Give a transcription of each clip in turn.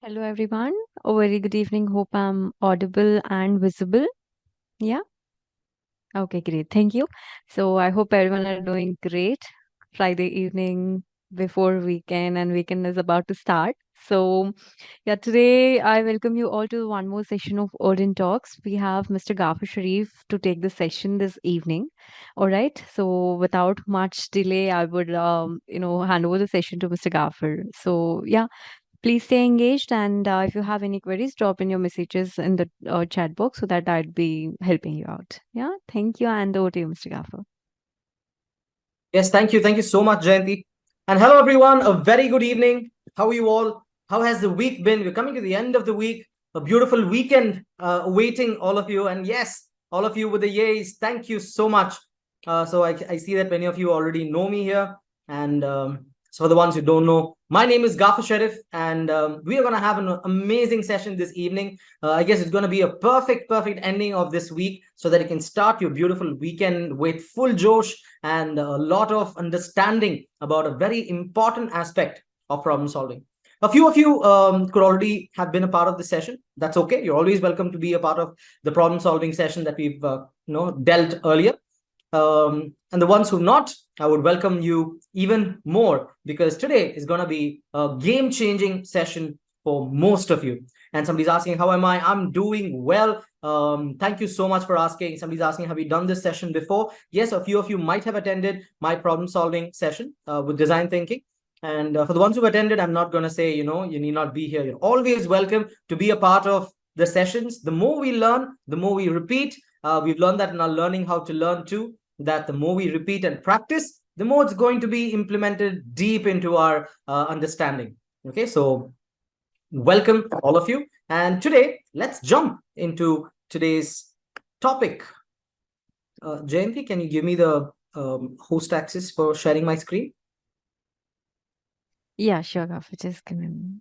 Hello, everyone. A very good evening. Hope I'm audible and visible. Yeah. Okay, great. Thank you. So I hope everyone are doing great. Friday evening before weekend, and weekend is about to start. So yeah, today I welcome you all to one more session of Odin Talks. We have Mr. Gaffar Sharif to take the session this evening. All right. So without much delay, I would hand over the session to Mr. Gaffar. So yeah, please stay engaged, and if you have any queries, drop in your messages in the chat box so that I'd be helping you out. Yeah, thank you, and over to you, Mr. Gaffer. Yes, thank you. Thank you so much, Jayanti. And hello, everyone. A very good evening. How are you all? How has the week been? We're coming to the end of the week. A beautiful weekend awaiting all of you. And yes, all of you with the yays, thank you so much. So I see that many of you already know me here. And so for the ones who don't know, my name is Gaffar Sharif, and we are going to have an amazing session this evening. I guess it's going to be a perfect ending of this week so that you can start your beautiful weekend with full josh and a lot of understanding about a very important aspect of problem solving. A few of you could already have been a part of the session. That's okay. You're always welcome to be a part of the problem solving session that we've dealt earlier. And the ones who not, I would welcome you even more, because today is going to be a game-changing session for most of you. And somebody's asking, how am I? I'm doing well. Thank you so much for asking. Somebody's asking, have you done this session before? Yes, a few of you might have attended my problem-solving session with design thinking. And for the ones who've attended, I'm not going to say, you need not be here. You're always welcome to be a part of the sessions. The more we learn, the more we repeat. We've learned that in our learning how to learn too, that the more we repeat and practice, the more it's going to be implemented deep into our understanding. Okay, so welcome all of you. And today, let's jump into today's topic. Jayanti, can you give me the host access for sharing my screen? Yeah, sure, Gaffer. Just give me a minute.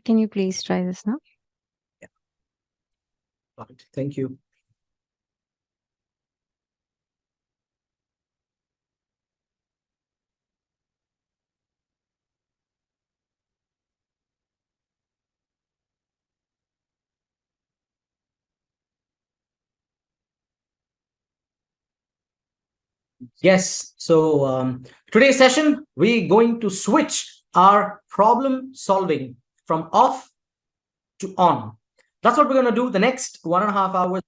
Can you please try this now? Yeah. All right. Thank you. Yes. So today's session, we're going to switch our problem solving from off to on. That's what we're going to do the next 1.5 hours.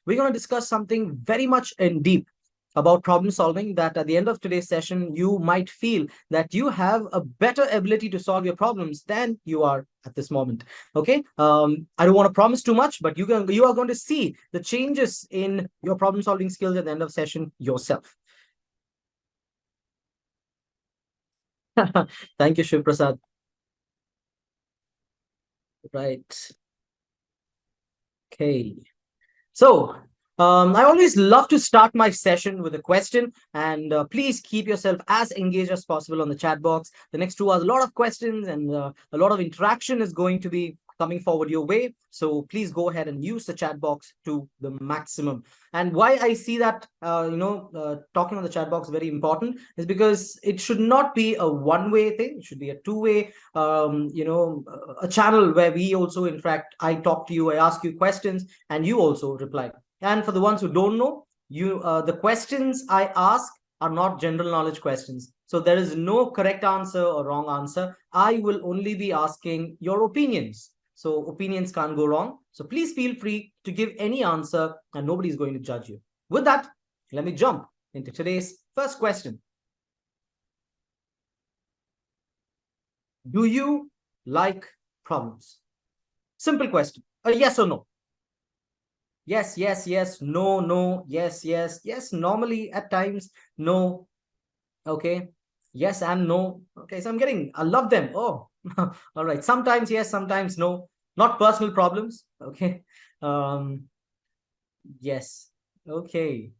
We're going to discuss something very much in deep about problem solving, that at the end of today's session, you might feel that you have a better ability to solve your problems than you are at this moment. Okay. I don't want to promise too much, but you are going to see the changes in your problem solving skills at the end of session yourself. Thank you, Shiv Prasad. Right. Okay. So I always love to start my session with a question, and please keep yourself as engaged as possible on the chat box. The next 2 hours, a lot of questions and a lot of interaction is going to be coming forward your way. So please go ahead and use the chat box to the maximum. And why I see that, talking on the chat box very important is because it should not be a one-way thing. It should be a two-way, a channel where we also, in fact, I talk to you, I ask you questions, and you also reply. And for the ones who don't know, the questions I ask are not general knowledge questions. So there is no correct answer or wrong answer. I will only be asking your opinions. So opinions can't go wrong. So please feel free to give any answer, and nobody's going to judge you. With that, let me jump into today's first question. Do you like problems? Simple question. A yes or no. Yes, yes, yes, no, no, yes, yes, yes. Normally at times, no. Okay. Yes and no. Okay. So I love them. Oh, all right. Sometimes yes, sometimes no. Not personal problems. Okay. Um, yes. Okay.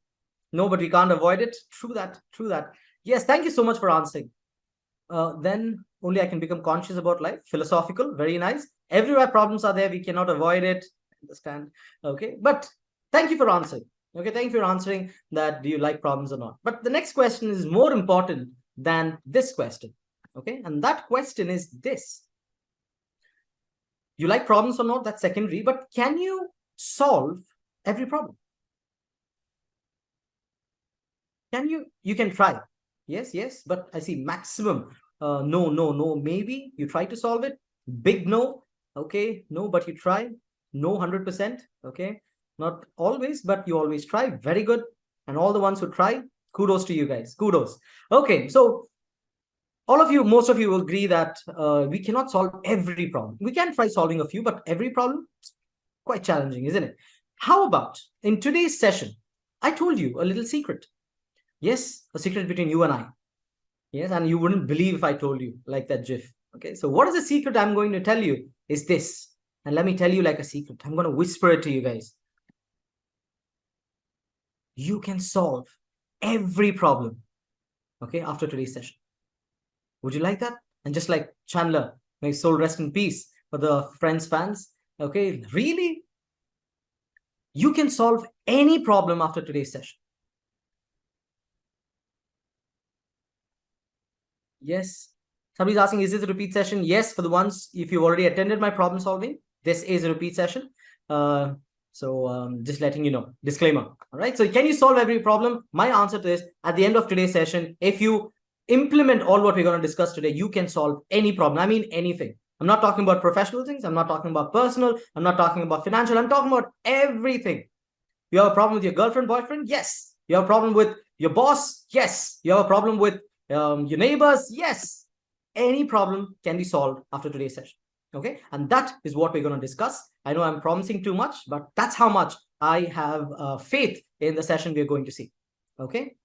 No, but we can't avoid it. True that. True that. Yes. Thank you so much for answering. Then only I can become conscious about life. Philosophical. Very nice. Everywhere problems are there. We cannot avoid it. Understand. Okay. But Thank you for answering. Okay, thank you for answering that. Do you like problems or not? But the next question is more important than this question. Okay, and that question is this. You like problems or not, that's secondary, but can you solve every problem? Can you? You can try. Yes, yes, but I see maximum. No, no, no, maybe you try to solve it. Big no. Okay, no, but you try. No, 100%. Okay, not always, but you always try. Very good. And all the ones who try, kudos to you guys. Kudos. Okay, so all of you, most of you will agree that we cannot solve every problem. We can try solving a few, but every problem, quite challenging, isn't it? How about in today's session, I told you a little secret. Yes, a secret between you and I. Yes, and you wouldn't believe if I told you like that GIF. Okay, so what is the secret I'm going to tell you is this. And let me tell you like a secret. I'm going to whisper it to you guys. You can solve every problem, okay, after today's session. Would you like that? And just like Chandler, may his soul rest in peace, for the Friends fans, okay, really? You can solve any problem after today's session. Yes. Somebody's asking, is this a repeat session? Yes, for the ones, if you've already attended my problem solving, this is a repeat session. Just letting you know, disclaimer. All right. So can you solve every problem? My answer to this, at the end of today's session, if you implement all what we're going to discuss today, you can solve any problem. I mean, anything. I'm not talking about professional things. I'm not talking about personal. I'm not talking about financial. I'm talking about everything. You have a problem with your girlfriend, boyfriend? Yes. You have a problem with your boss? Yes. You have a problem with your neighbors? Yes. Any problem can be solved after today's session. Okay. And that is what we're going to discuss. I know I'm promising too much, but that's how much I have faith in the session we're going to see. Okay.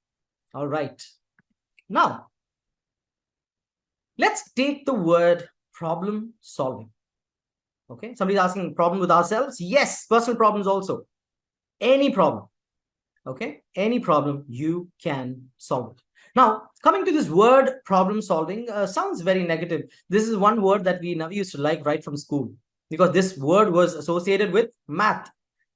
All right. Now, let's take the word problem solving. Okay. Somebody's asking, problem with ourselves? Yes. Personal problems also. Any problem. Okay. Any problem, you can solve it. Now, coming to this word problem solving sounds very negative. This is one word that we never used to like right from school, because this word was associated with math.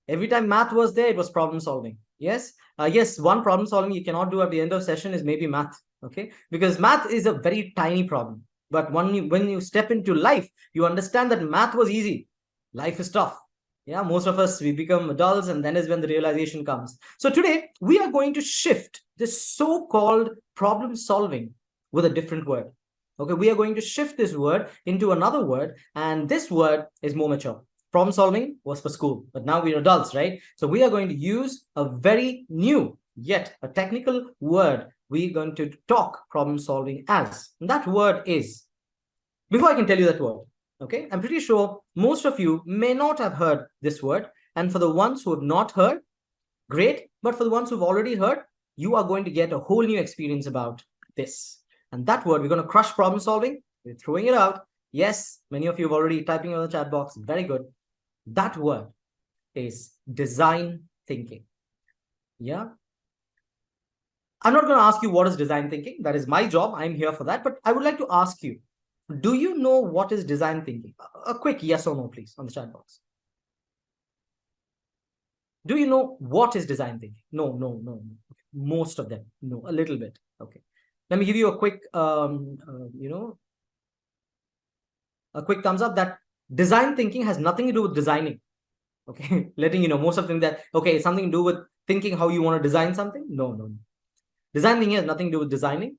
Every time math was there, it was problem solving. Yes. Yes, one problem solving you cannot do at the end of session is maybe math. Okay. Because math is a very tiny problem. But when you step into life, you understand that math was easy. Life is tough. Yeah, most of us, we become adults, and then is when the realization comes. So today, we are going to shift this so-called problem solving with a different word. Okay, we are going to shift this word into another word, and this word is more mature. Problem solving was for school, but now we're adults, right? So we are going to use a very new, yet a technical word we're going to talk problem solving as. And that word is, before I can tell you that word, okay, I'm pretty sure most of you may not have heard this word. And for the ones who have not heard, great. But for the ones who've already heard, you are going to get a whole new experience about this. And that word, we're going to crush problem solving. We're throwing it out. Yes, many of you have already typing in the chat box. Very good. That word is design thinking. Yeah. I'm not going to ask you what is design thinking. That is my job. I'm here for that. But I would like to ask you, do you know what is design thinking? A quick yes or no, please, on the chat box. Do you know what is design thinking? No, no, no. Most of them. No, a little bit. Okay. Let me give you a quick, a quick thumbs up that design thinking has nothing to do with designing. Okay. Letting you know, most of them that, okay, something to do with thinking how you want to design something. No, no. Design thinking has nothing to do with designing.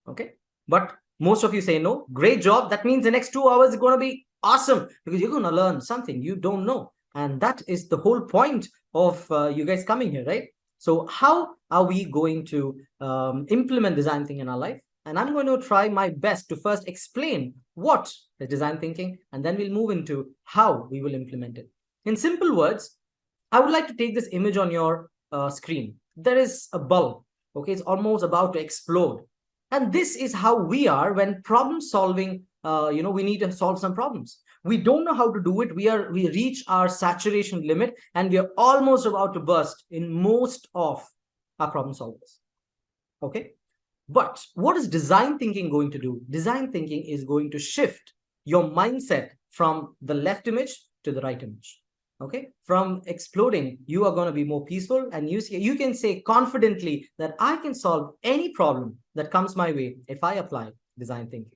Okay. But most of you say no. Great job. That means the next 2 hours is going to be awesome, because you're going to learn something you don't know. And that is the whole point of you guys coming here, right? So how are we going to implement design thinking in our life? And I'm going to try my best to first explain what is design thinking, and then we'll move into how we will implement it. In simple words, I would like to take this image on your screen. There is a bulb. Okay, it's almost about to explode. And this is how we are when problem solving, we need to solve some problems. We don't know how to do it. We reach our saturation limit, and we are almost about to burst in most of our problem solvers. Okay. But what is design thinking going to do? Design thinking is going to shift your mindset from the left image to the right image. Okay, from exploding, you are going to be more peaceful, and you can say confidently that I can solve any problem that comes my way if I apply design thinking.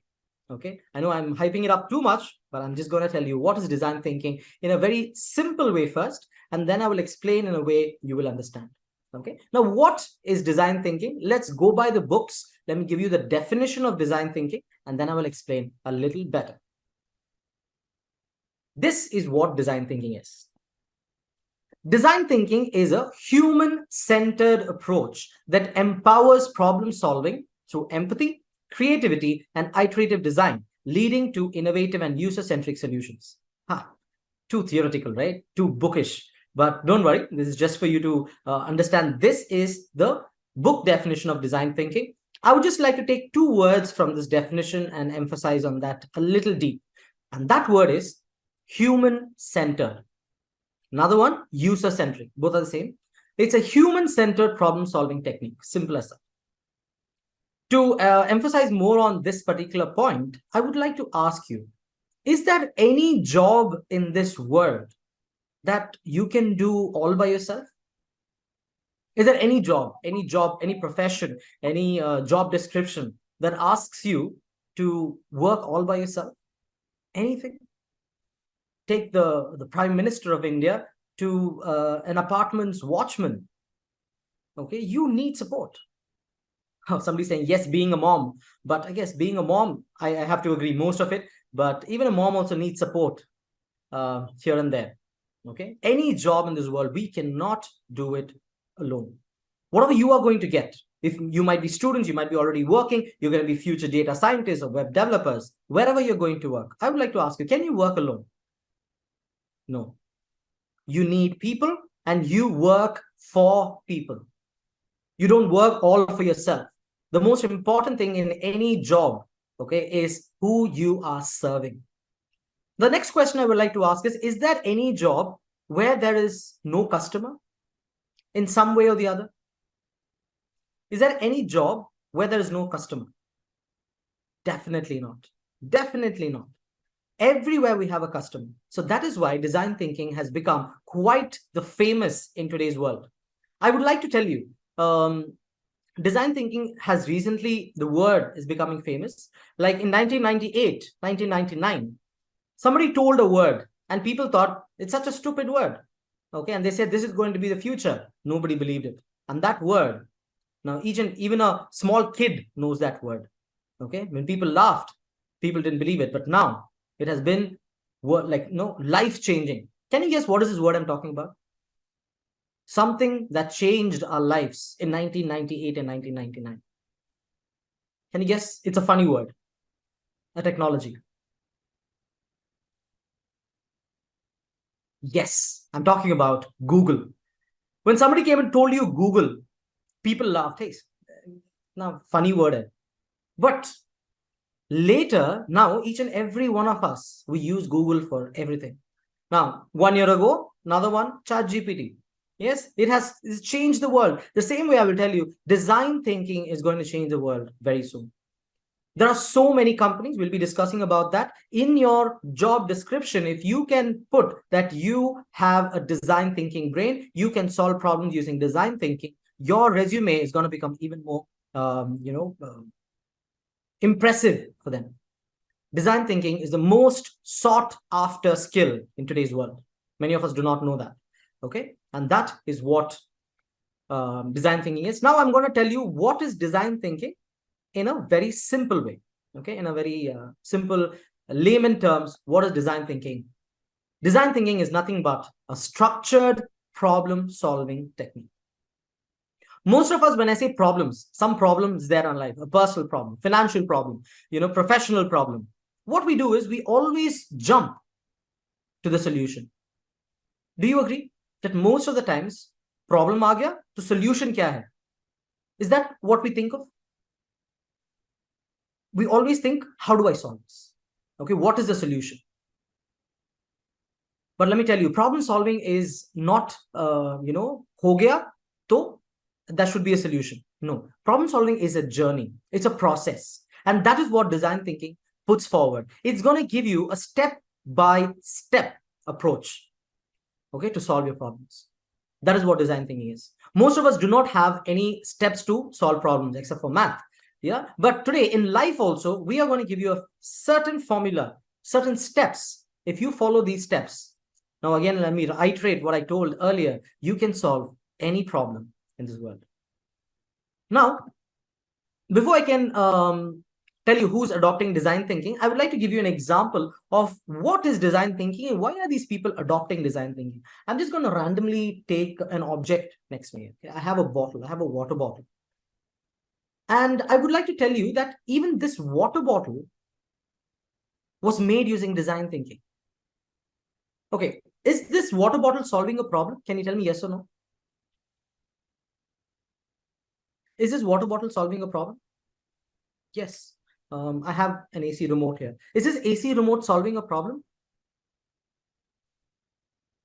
Okay, I know I'm hyping it up too much, but I'm just going to tell you what is design thinking in a very simple way first, and then I will explain in a way you will understand. Okay, now what is design thinking? Let's go by the books. Let me give you the definition of design thinking, and then I will explain a little better. This is what design thinking is. Design thinking is a human-centered approach that empowers problem-solving through empathy, creativity, and iterative design, leading to innovative and user-centric solutions. Too theoretical, right? Too bookish. But don't worry, this is just for you to understand. This is the book definition of design thinking. I would just like to take two words from this definition and emphasize on that a little deep. And that word is human-centered. Another one, user-centric. Both are the same. It's a human-centered problem-solving technique. Simple as that. To emphasize more on this particular point, I would like to ask you, is there any job in this world that you can do all by yourself? Is there any job, any profession, any job description that asks you to work all by yourself? Anything? Take the Prime Minister of India to an apartment's watchman. Okay, you need support. Somebody's saying, yes, being a mom. But I guess being a mom, I have to agree most of it. But even a mom also needs support here and there. Okay, any job in this world, we cannot do it alone. Whatever you are going to get, if you might be students, you might be already working, you're going to be future data scientists or web developers, wherever you're going to work, I would like to ask you, can you work alone? No. You need people, and you work for people. You don't work all for yourself. The most important thing in any job, okay, is who you are serving. The next question I would like to ask is there any job where there is no customer in some way or the other? Is there any job where there is no customer? Definitely not. Definitely not. Everywhere we have a customer. So that is why design thinking has become quite the famous in today's world. I would like to tell you, design thinking has recently, the word is becoming famous. Like in 1998, 1999, somebody told a word and people thought it's such a stupid word. Okay, and they said this is going to be the future. Nobody believed it. And that word, now even a small kid knows that word. Okay, when people laughed, people didn't believe it. But now it has been life-changing. Can you guess what is this word I'm talking about? Something that changed our lives in 1998 and 1999. Can you guess? It's a funny word. A technology. Yes, I'm talking about Google. When somebody came and told you Google, people laughed. Hey, now funny word. But later, now each and every one of us, we use Google for everything. Now, 1 year ago, another one, ChatGPT. Yes, it's changed the world. The same way I will tell you, design thinking is going to change the world very soon. There are so many companies, we'll be discussing about that. In your job description, if you can put that you have a design thinking brain, you can solve problems using design thinking, your resume is going to become even more, impressive for them. Design thinking is the most sought after skill in today's world. Many of us do not know that. Okay, and that is what design thinking is. Now I'm going to tell you what is design thinking in a very simple way. Okay, in a very simple layman terms, what is design thinking? Design thinking is nothing but a structured problem solving technique. Most of us, when I say problems, some problems there in life, a personal problem, financial problem, professional problem, what we do is we always jump to the solution. Do you agree that most of the times problem aa gaya to solution kya hai? Is that what we think of? We always think, how do I solve this? Okay, what is the solution? But let me tell you, problem solving is not ho gaya to that should be a solution. No, problem solving is a journey. It's a process. And that is what design thinking puts forward. It's going to give you a step-by-step approach. okay, to solve your problems. That is what design thinking is. Most of us do not have any steps to solve problems except for math. Yeah. But today in life also, we are going to give you a certain formula, certain steps. If you follow these steps, now again, let me reiterate what I told earlier. You can solve any problem in this world. Now, before I can tell you who's adopting design thinking, I would like to give you an example of what is design thinking and why are these people adopting design thinking. I'm just going to randomly take an object next to me. Okay? I have a bottle, I have a water bottle. And I would like to tell you that even this water bottle was made using design thinking. Okay, is this water bottle solving a problem? Can you tell me yes or no? Is this water bottle solving a problem? Yes. I have an AC remote here. Is this AC remote solving a problem?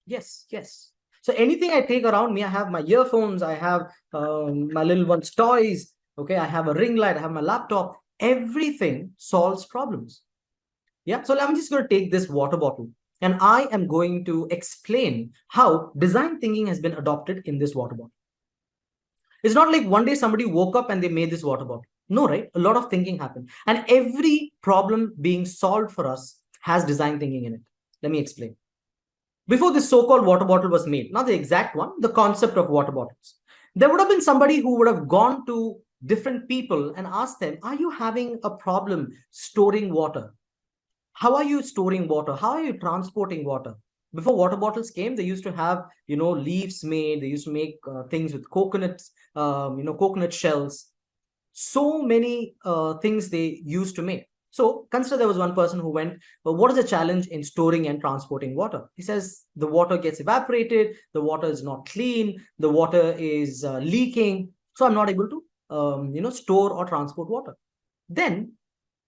Yes, yes. So anything I take around me, I have my earphones, I have my little one's toys, okay, I have a ring light, I have my laptop. Everything solves problems. Yeah, so I'm just going to take this water bottle and I am going to explain how design thinking has been adopted in this water bottle. It's not like one day somebody woke up and they made this water bottle. No, right? A lot of thinking happened. And every problem being solved for us has design thinking in it. Let me explain. Before this so-called water bottle was made, not the exact one, the concept of water bottles, there would have been somebody who would have gone to different people and asked them, are you having a problem storing water? How are you storing water? How are you transporting water? Before water bottles came, they used to have, leaves made. They used to make things with coconuts, coconut shells. So many things they used to make. So consider there was one person who went, well, what is the challenge in storing and transporting water? He says the water gets evaporated, the water is not clean, the water is leaking. So I'm not able to, store or transport water. Then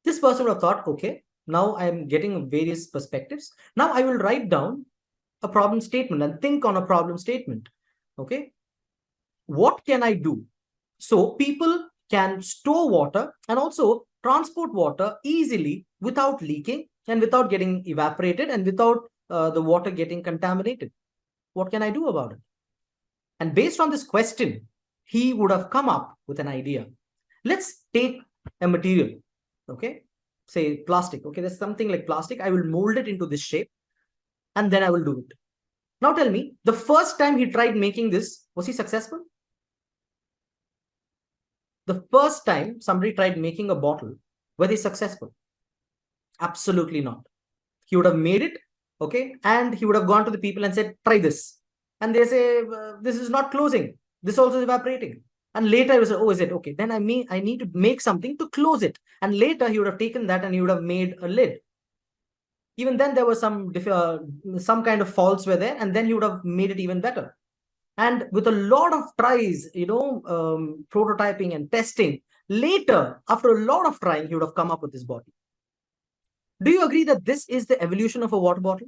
this person would have thought, okay, now I'm getting various perspectives. Now I will write down a problem statement and think on a problem statement. Okay, what can I do? So people can store water and also transport water easily without leaking and without getting evaporated and without the water getting contaminated. What can I do about it? And based on this question, he would have come up with an idea. Let's take a material, okay? Say plastic, okay? There's something like plastic. I will mold it into this shape and then I will do it. Now tell me, the first time he tried making this, was he successful? The first time somebody tried making a bottle, were they successful? Absolutely not. He would have made it, okay, and he would have gone to the people and said, try this. And they say, this is not closing. This also is evaporating. And later he would say, oh, is it? Okay, then I need to make something to close it. And later he would have taken that and he would have made a lid. Even then there was some kind of faults were there, and then he would have made it even better. And with a lot of tries, prototyping and testing, later, after a lot of trying, he would have come up with this bottle. Do you agree that this is the evolution of a water bottle?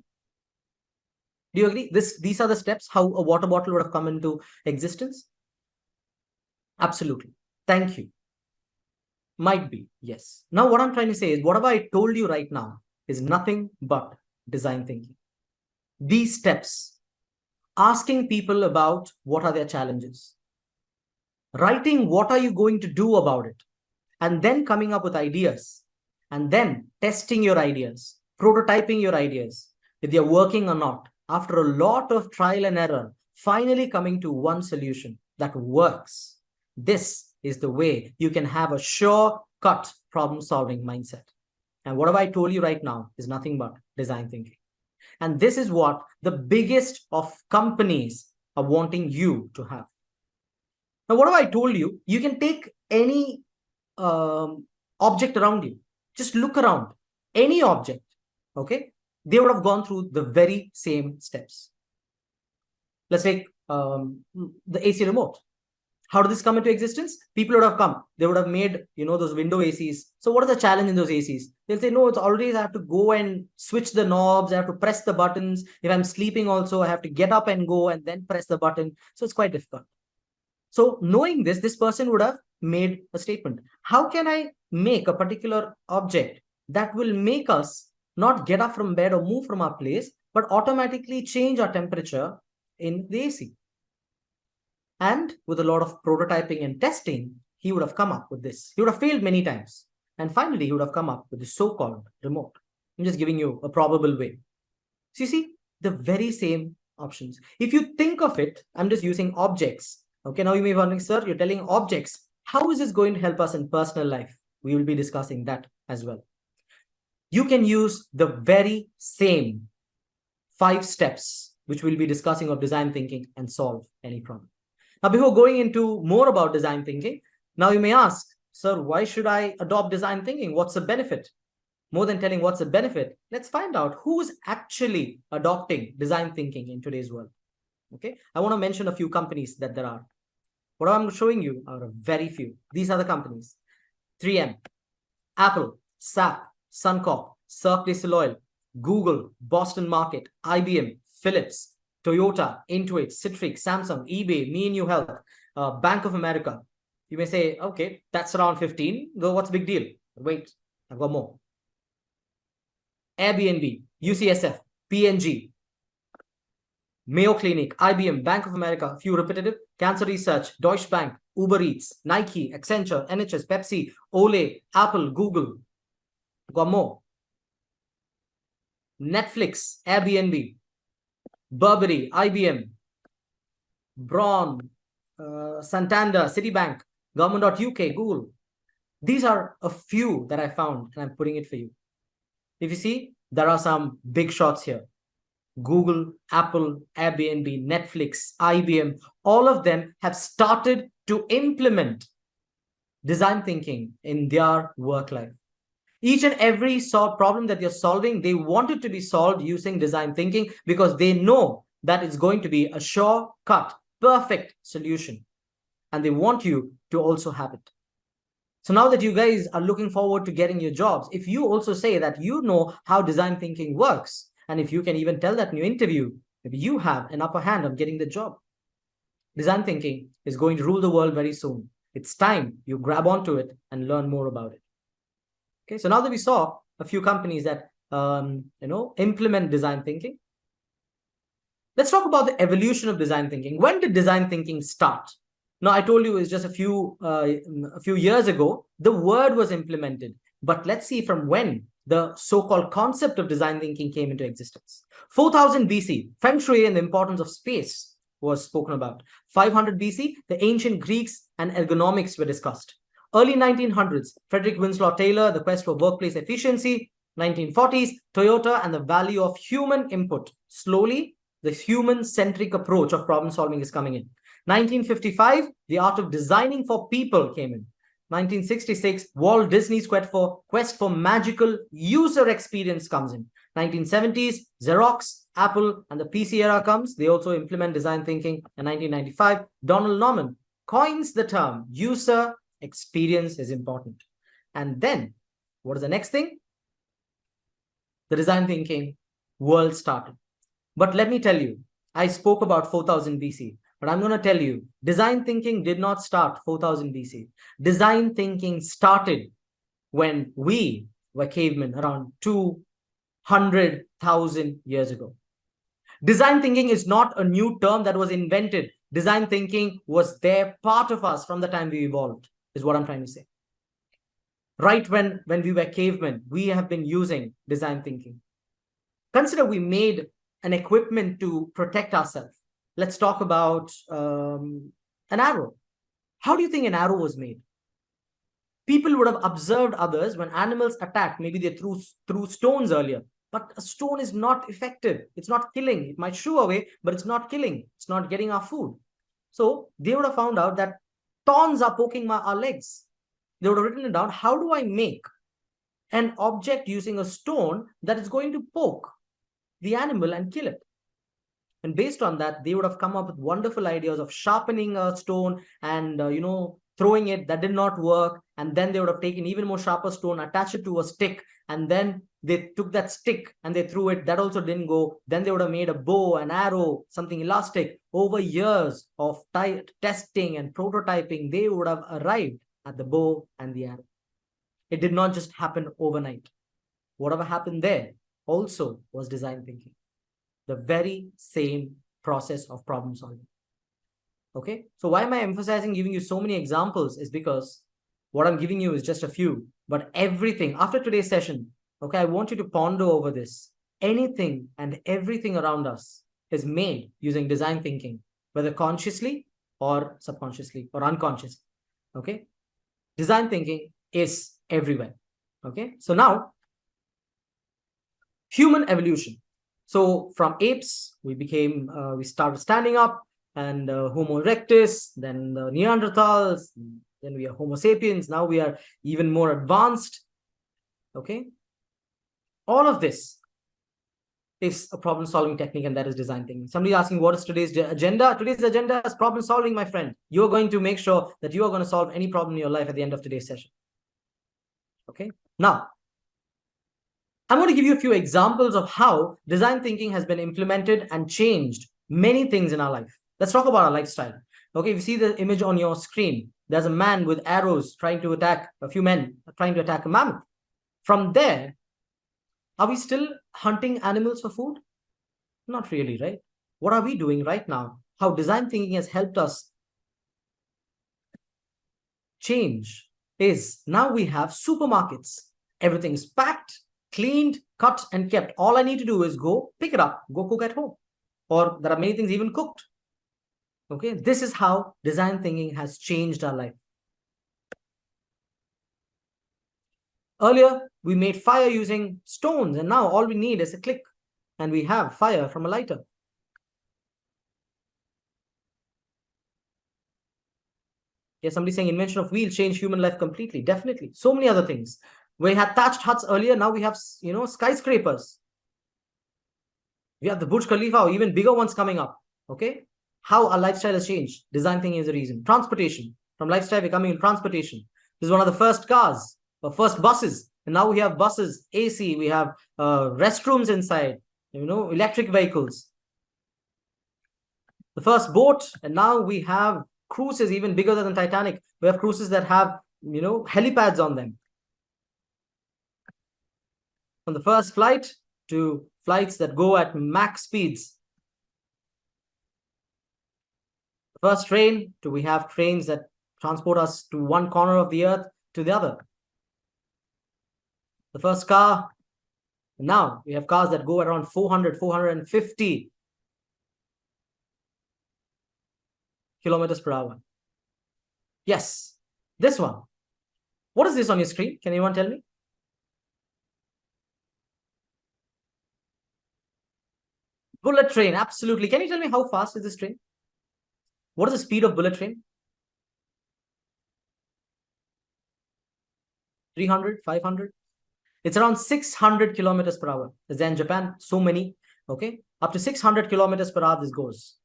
Do you agree? These are the steps how a water bottle would have come into existence? Absolutely. Thank you. Might be, yes. Now what I'm trying to say is whatever I told you right now is nothing but design thinking. These steps, asking people about what are their challenges, writing what are you going to do about it, and then coming up with ideas, and then testing your ideas, prototyping your ideas, if they're working or not, after a lot of trial and error, finally coming to one solution that works. This is the way you can have a sure-cut problem-solving mindset. And whatever I told you right now is nothing but design thinking. And this is what the biggest of companies are wanting you to have. Now, what have I told you? You can take any object around you. Just look around. Any object, okay? They would have gone through the very same steps. Let's take the AC remote. How did this come into existence? People would have come. They would have made, those window ACs. So what is the challenge in those ACs? They'll say, no, it's always I have to go and switch the knobs. I have to press the buttons. If I'm sleeping also, I have to get up and go and then press the button. So it's quite difficult. So knowing this person would have made a statement. How can I make a particular object that will make us not get up from bed or move from our place, but automatically change our temperature in the AC. And with a lot of prototyping and testing, he would have come up with this. He would have failed many times. And finally, he would have come up with the so-called remote. I'm just giving you a probable way. So you see, the very same options. If you think of it, I'm just using objects. Okay, now you may be wondering, sir, you're telling objects. How is this going to help us in personal life? We will be discussing that as well. You can use the very same 5 steps, which we'll be discussing of design thinking and solve any problem. Now, before going into more about design thinking, now you may ask, sir, why should I adopt design thinking? What's the benefit? More than telling what's the benefit, let's find out who's actually adopting design thinking in today's world. Okay, I want to mention a few companies that there are. What I'm showing you are a very few. These are the companies: 3M, Apple, SAP, Suncorp, Cirque du Soleil, Google, Boston Market, IBM, Philips, Toyota, Intuit, Citrix, Samsung, eBay, Me and You Health, Bank of America. You may say, okay, that's around 15. Though what's the big deal? Wait, I've got more. Airbnb, UCSF, P&G, Mayo Clinic, IBM, Bank of America, a few repetitive, Cancer Research, Deutsche Bank, Uber Eats, Nike, Accenture, NHS, Pepsi, Olay, Apple, Google. Got more. Netflix, Airbnb, Burberry, IBM, Braun, Santander, Citibank, Government.uk, Google. These are a few that I found, and I'm putting it for you. If you see, there are some big shots here. Google, Apple, Airbnb, Netflix, IBM, all of them have started to implement design thinking in their work life. Each and every problem that they're solving, they want it to be solved using design thinking because they know that it's going to be a shortcut, perfect solution. And they want you to also have it. So now that you guys are looking forward to getting your jobs, if you also say that you know how design thinking works, and if you can even tell that in your interview, maybe you have an upper hand on getting the job. Design thinking is going to rule the world very soon. It's time you grab onto it and learn more about it. Okay, so now that we saw a few companies that implement design thinking, let's talk about the evolution of design thinking. When did design thinking start? Now, I told you it's just a few years ago, the word was implemented. But let's see from when the so-called concept of design thinking came into existence. 4000 BC, feng shui and the importance of space was spoken about. 500 BC, the ancient Greeks and ergonomics were discussed. Early 1900s, Frederick Winslow Taylor, the quest for workplace efficiency. 1940s, Toyota and the value of human input. Slowly, the human-centric approach of problem solving is coming in. 1955, the art of designing for people came in. 1966, Walt Disney's quest for magical user experience comes in. 1970s, Xerox, Apple, and the PC era comes. They also implement design thinking. And 1995, Donald Norman coins the term user experience is important. And then, what is the next thing? The design thinking world started. But let me tell you, I spoke about 4000 BC. But I'm going to tell you, design thinking did not start 4000 BC. Design thinking started when we were cavemen around 200,000 years ago. Design thinking is not a new term that was invented. Design thinking was there, part of us from the time we evolved, is what I'm trying to say. Right when we were cavemen, we have been using design thinking. Consider we made an equipment to protect ourselves. Let's talk about an arrow. How do you think an arrow was made? People would have observed others when animals attacked. Maybe they threw stones earlier. But a stone is not effective. It's not killing. It might shoo away, but it's not killing. It's not getting our food. So they would have found out that thorns are poking our legs. They would have written it down. How do I make an object using a stone that is going to poke the animal and kill it? And based on that, they would have come up with wonderful ideas of sharpening a stone and, throwing it. That did not work. And then they would have taken even more sharper stone, attached it to a stick. And then they took that stick and they threw it. That also didn't go. Then they would have made a bow, an arrow, something elastic. Over years of testing and prototyping, they would have arrived at the bow and the arrow. It did not just happen overnight. Whatever happened there also was design thinking. The very same process of problem solving. Okay, so why am I emphasizing giving you so many examples is because what I'm giving you is just a few, but everything after today's session, okay, I want you to ponder over this. Anything and everything around us is made using design thinking, whether consciously or subconsciously or unconsciously. Okay, design thinking is everywhere. Okay, so now human evolution. So from apes, we started standing up, and Homo erectus, then the Neanderthals, then we are Homo sapiens. Now we are even more advanced. Okay, all of this is a problem-solving technique, and that is design thinking. Somebody asking, what is today's agenda? Today's agenda is problem-solving, my friend. You're going to make sure that you are going to solve any problem in your life at the end of today's session. Okay, now I'm going to give you a few examples of how design thinking has been implemented and changed many things in our life. Let's talk about our lifestyle. Okay, if you see the image on your screen, there's a man with arrows trying to attack, a few men trying to attack a mammoth. From there, are we still hunting animals for food? Not really, right? What are we doing right now? How design thinking has helped us change is now we have supermarkets. Everything is packed, cleaned, cut, and kept. All I need to do is go pick it up, go cook at home. Or there are many things even cooked. Okay, this is how design thinking has changed our life. Earlier, we made fire using stones, and now all we need is a click, and we have fire from a lighter. Yes, somebody saying invention of wheels changed human life completely. Definitely. So many other things. We had thatched huts earlier. Now we have, skyscrapers. We have the Burj Khalifa or even bigger ones coming up. Okay. How our lifestyle has changed. Design thinking is the reason. Transportation. From lifestyle, we're coming in transportation. This is one of the first cars or first buses. And now we have buses, AC, we have restrooms inside, electric vehicles. The first boat, and now we have cruises even bigger than Titanic. We have cruises that have, helipads on them. From the first flight to flights that go at max speeds. The first train to we have trains that transport us to one corner of the earth to the other. The first car, now we have cars that go around 400, 450 kilometers per hour. Yes, this one. What is this on your screen? Can anyone tell me? Bullet train, absolutely. Can you tell me how fast is this train? What is the speed of bullet train? 300, 500? It's around 600 kilometers per hour. Is there in Japan? So many. Okay. Up to 600 kilometers per hour this goes.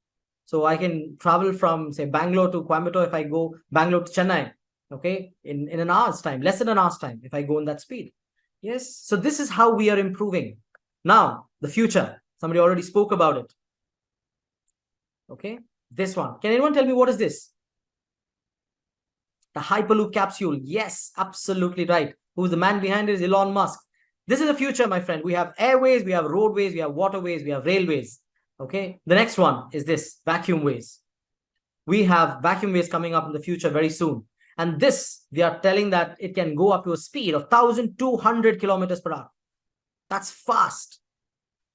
So I can travel from, say, Bangalore to Coimbatore if I go Bangalore to Chennai. Okay. In an hour's time, less than an hour's time, if I go in that speed. Yes. So this is how we are improving. Now, the future. Somebody already spoke about it. Okay. This one. Can anyone tell me what is this? The Hyperloop capsule. Yes, absolutely right. Who's the man behind it is Elon Musk. This is the future, my friend. We have airways, we have roadways, we have waterways, we have railways. Okay. The next one is this, vacuum ways. We have vacuum ways coming up in the future very soon. And this, they are telling that it can go up to a speed of 1,200 kilometers per hour. That's fast.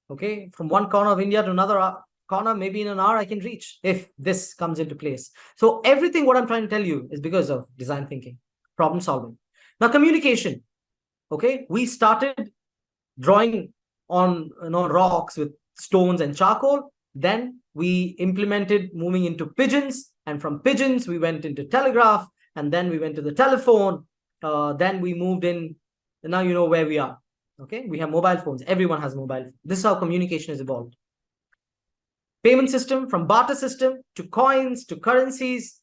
Okay. From one corner of India to another corner, maybe in an hour I can reach if this comes into place. So everything what I'm trying to tell you is because of design thinking, problem solving. Now, communication. Okay. We started drawing on rocks with stones and charcoal. Then we implemented moving into pigeons, and from pigeons we went into telegraph, and then we went to the telephone. Then we moved in, and now you know where we are. Okay, we have mobile phones. Everyone has mobile phones. This is how communication has evolved. Payment system, from barter system to coins to currencies.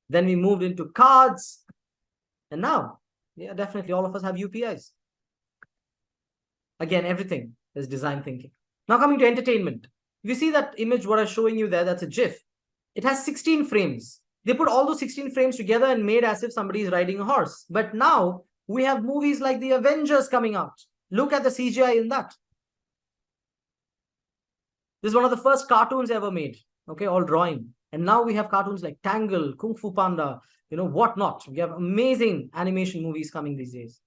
Then we moved into cards, and now, yeah, definitely all of us have UPIs. Again, everything is design thinking. Now coming to entertainment. If you see that image, what I'm showing you there, that's a GIF. It has 16 frames. They put all those 16 frames together and made as if somebody is riding a horse. But now we have movies like the Avengers coming out. Look at the CGI in that. This is one of the first cartoons ever made, okay, all drawing. And now we have cartoons like Tangle, Kung Fu Panda, whatnot. We have amazing animation movies coming these days.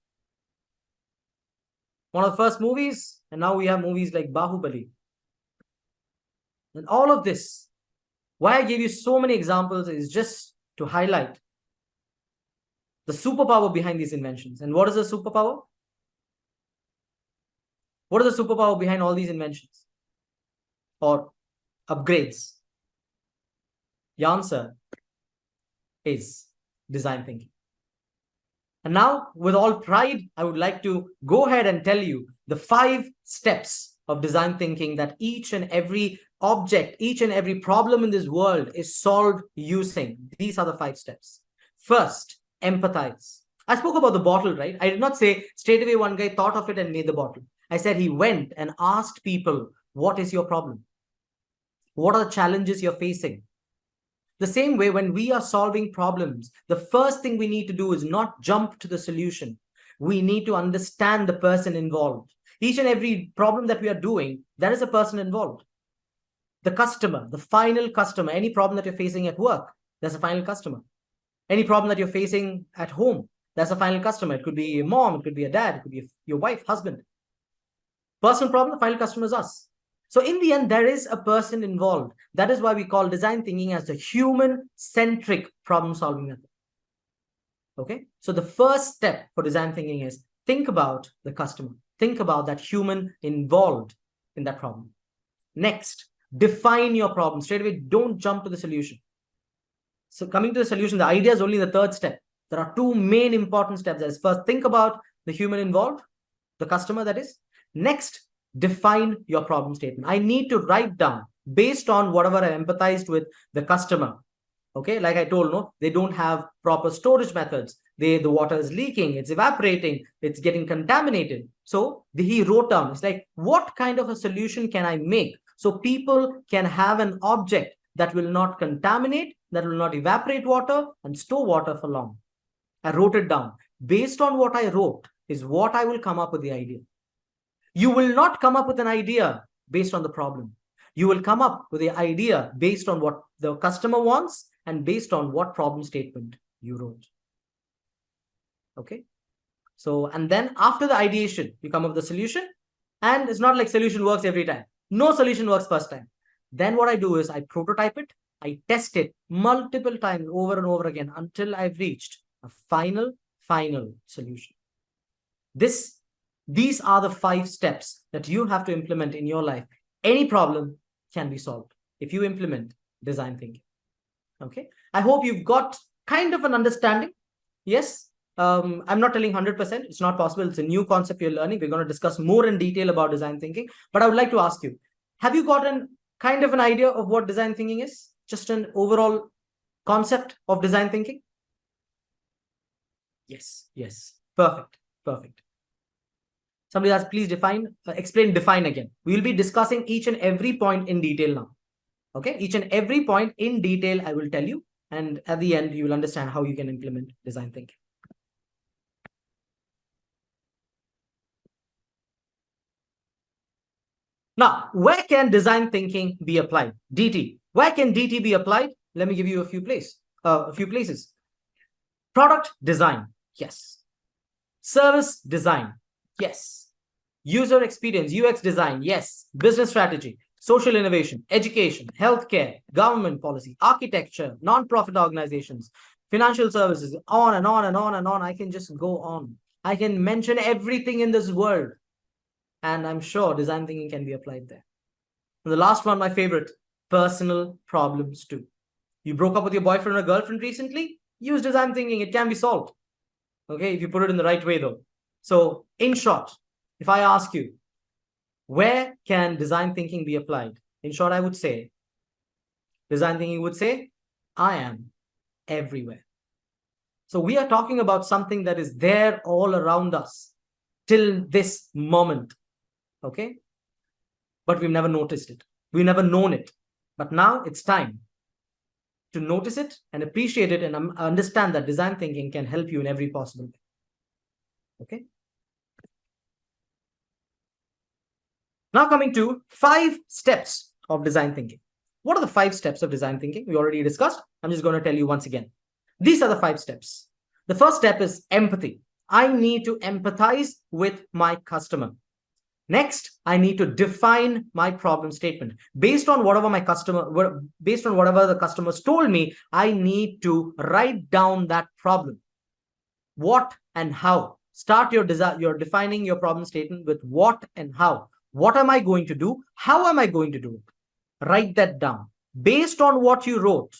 One of the first movies, and now we have movies like Bahubali. And all of this, why I gave you so many examples is just to highlight the superpower behind these inventions. And what is the superpower? What is the superpower behind all these inventions or upgrades? The answer is design thinking. And now, with all pride, I would like to go ahead and tell you the 5 steps of design thinking that each and every object, each and every problem in this world is solved using. These are the 5 steps. First, empathize. I spoke about the bottle, right? I did not say straight away one guy thought of it and made the bottle. I said he went and asked people, what is your problem? What are the challenges you're facing? The same way, when we are solving problems, the first thing we need to do is not jump to the solution. We need to understand the person involved. Each and every problem that we are doing, there is a person involved. The customer, the final customer, any problem that you're facing at work, there's a final customer. Any problem that you're facing at home, there's a final customer. It could be a mom, it could be a dad, it could be your wife, husband. Personal problem, the final customer is us. So in the end, there is a person involved. That is why we call design thinking as the human-centric problem-solving method. Okay? So the first step for design thinking is think about the customer. Think about that human involved in that problem. Next, define your problem. Straight away, don't jump to the solution. So coming to the solution, the idea is only the 3rd step. There are 2 main important steps. That is, first, think about the human involved, the customer, that is. Next, define your problem statement. I need to write down based on whatever I empathized with the customer. Okay, like I told, no, they don't have proper storage methods. The water is leaking, it's evaporating, it's getting contaminated. So he wrote down, it's like, what kind of a solution can I make so people can have an object that will not contaminate, that will not evaporate water and store water for long. I wrote it down. Based on what I wrote is what I will come up with the idea. You will not come up with an idea based on the problem. You will come up with the idea based on what the customer wants and based on what problem statement you wrote. Okay. So, and then after the ideation, you come up with the solution. And it's not like solution works every time. No solution works first time. Then what I do is I prototype it. I test it multiple times over and over again until I've reached a final solution. These are the 5 steps that you have to implement in your life. Any problem can be solved if you implement design thinking. Okay. I hope you've got kind of an understanding. Yes. I'm not telling 100%. It's not possible. It's a new concept you're learning. We're going to discuss more in detail about design thinking. But I would like to ask you, have you gotten kind of an idea of what design thinking is? Just an overall concept of design thinking? Yes. Perfect. Somebody asked, please explain define again. We will be discussing each and every point in detail now. Okay, each and every point in detail I will tell you. And at the end, you will understand how you can implement design thinking. Now, where can design thinking be applied? DT. Where can DT be applied? Let me give you a few places. Product design. Yes. Service design. Yes. User experience, UX design. Yes. Business strategy, social innovation, education, healthcare, government policy, architecture, non-profit organizations, financial services, on and on and on and on. I can just go on. I can mention everything in this world. And I'm sure design thinking can be applied there. And the last one, my favorite, personal problems too. You broke up with your boyfriend or girlfriend recently? Use design thinking. It can be solved. Okay, if you put it in the right way though. So in short, if I ask you, where can design thinking be applied? In short, I would say, design thinking would say, I am everywhere. So we are talking about something that is there all around us till this moment. Okay? But we've never noticed it. We've never known it. But now it's time to notice it and appreciate it and understand that design thinking can help you in every possible way. Okay? Now coming to 5 steps of design thinking. What are the 5 steps of design thinking? We already discussed. I'm just going to tell you once again. These are the 5 steps. The first step is empathy. I need to empathize with my customer. Next, I need to define my problem statement. Based on whatever the customers told me, I need to write down that problem. What and how. Start you're defining your problem statement with what and how. What am I going to do? How am I going to do it? Write that down. Based on what you wrote,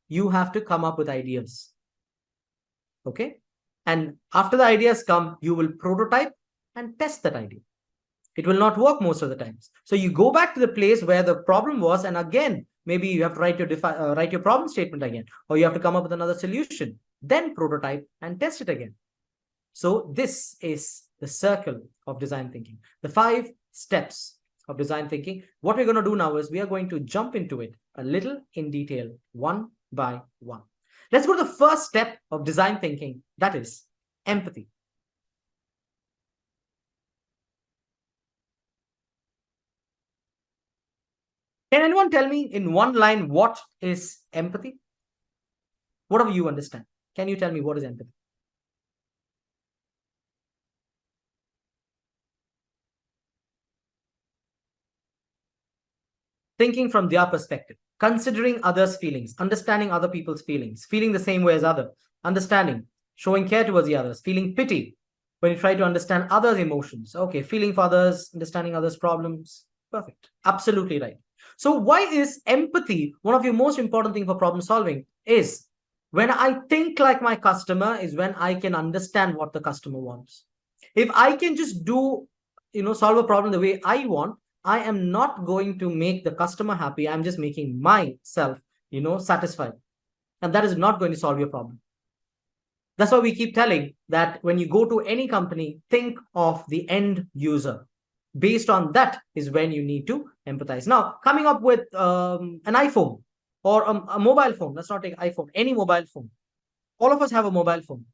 you have to come up with ideas. Okay? And after the ideas come, you will prototype and test that idea. It will not work most of the times. So you go back to the place where the problem was, and again, maybe you have to write your problem statement again, or you have to come up with another solution, then prototype and test it again. So this is the circle of design thinking, the 5 steps of design thinking. What we're going to do now is we are going to jump into it a little in detail, one by one. Let's go to the first step of design thinking, that is empathy. Can anyone tell me in one line what is empathy? Whatever you understand. Can you tell me what is empathy? Thinking from their perspective, considering others' feelings, understanding other people's feelings, feeling the same way as others, understanding, showing care towards the others, feeling pity when you try to understand others' emotions. Okay, feeling for others, understanding others' problems. Perfect. Absolutely right. So why is empathy one of your most important things for problem solving? Is when I think like my customer is when I can understand what the customer wants. If I can just solve a problem the way I want, I am not going to make the customer happy. I'm just making myself, satisfied. And that is not going to solve your problem. That's why we keep telling that when you go to any company, think of the end user. Based on that is when you need to empathize. Now, coming up with an iPhone or a mobile phone. Let's not take iPhone, any mobile phone. All of us have a mobile phone.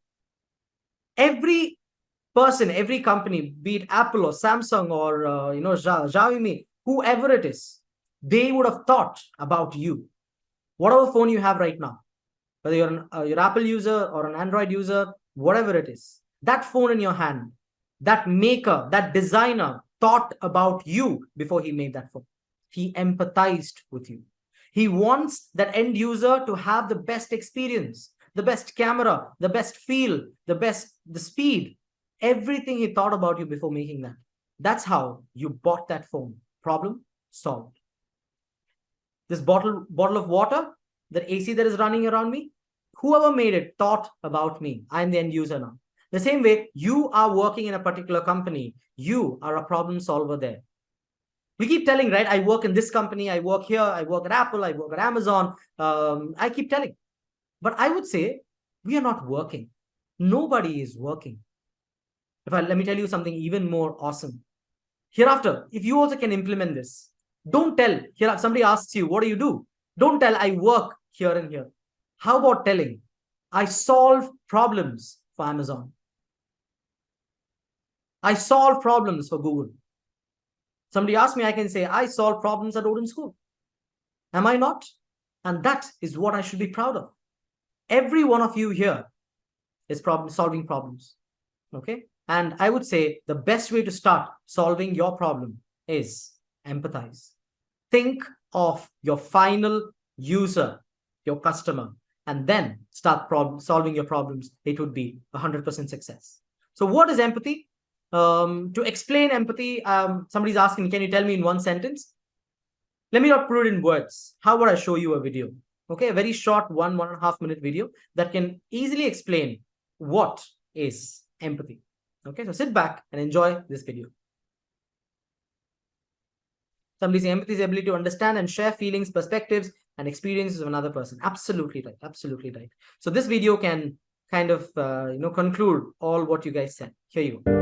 Every person, every company, be it Apple or Samsung or Xiaomi, whoever it is, they would have thought about you. Whatever phone you have right now, whether you're an Apple user or an Android user, whatever it is, that phone in your hand, that maker, that designer thought about you before he made that phone. He empathized with you. He wants that end user to have the best experience, the best camera, the best feel, the speed, everything he thought about you before making that. That's how you bought that phone. Problem solved. This bottle of water, that AC that is running around me, whoever made it thought about me. I'm the end user now. The same way, you are working in a particular company. You are a problem solver there. We keep telling, right? I work in this company. I work here. I work at Apple. I work at Amazon. I keep telling. But I would say we are not working. Nobody is working. Let me tell you something even more awesome. Hereafter, if you also can implement this, don't tell. Here, somebody asks you, what do you do? Don't tell, I work here and here. How about telling, I solve problems for Amazon. I solve problems for Google. Somebody asks me, I can say, I solve problems at OdinSchool. Am I not? And that is what I should be proud of. Every one of you here is solving problems. Okay? And I would say the best way to start solving your problem is empathize. Think of your final user, your customer, and then start solving your problems. It would be 100% success. So what is empathy? To explain empathy, somebody's asking, can you tell me in one sentence? Let me not put it in words. How about I show you a video? Okay, a very short 1.5 minute video that can easily explain what is empathy. Okay, so sit back and enjoy this video. Somebody's empathy is the ability to understand and share feelings, perspectives, and experiences of another person. Absolutely right. Absolutely right. So this video can kind of conclude all what you guys said. Here you go.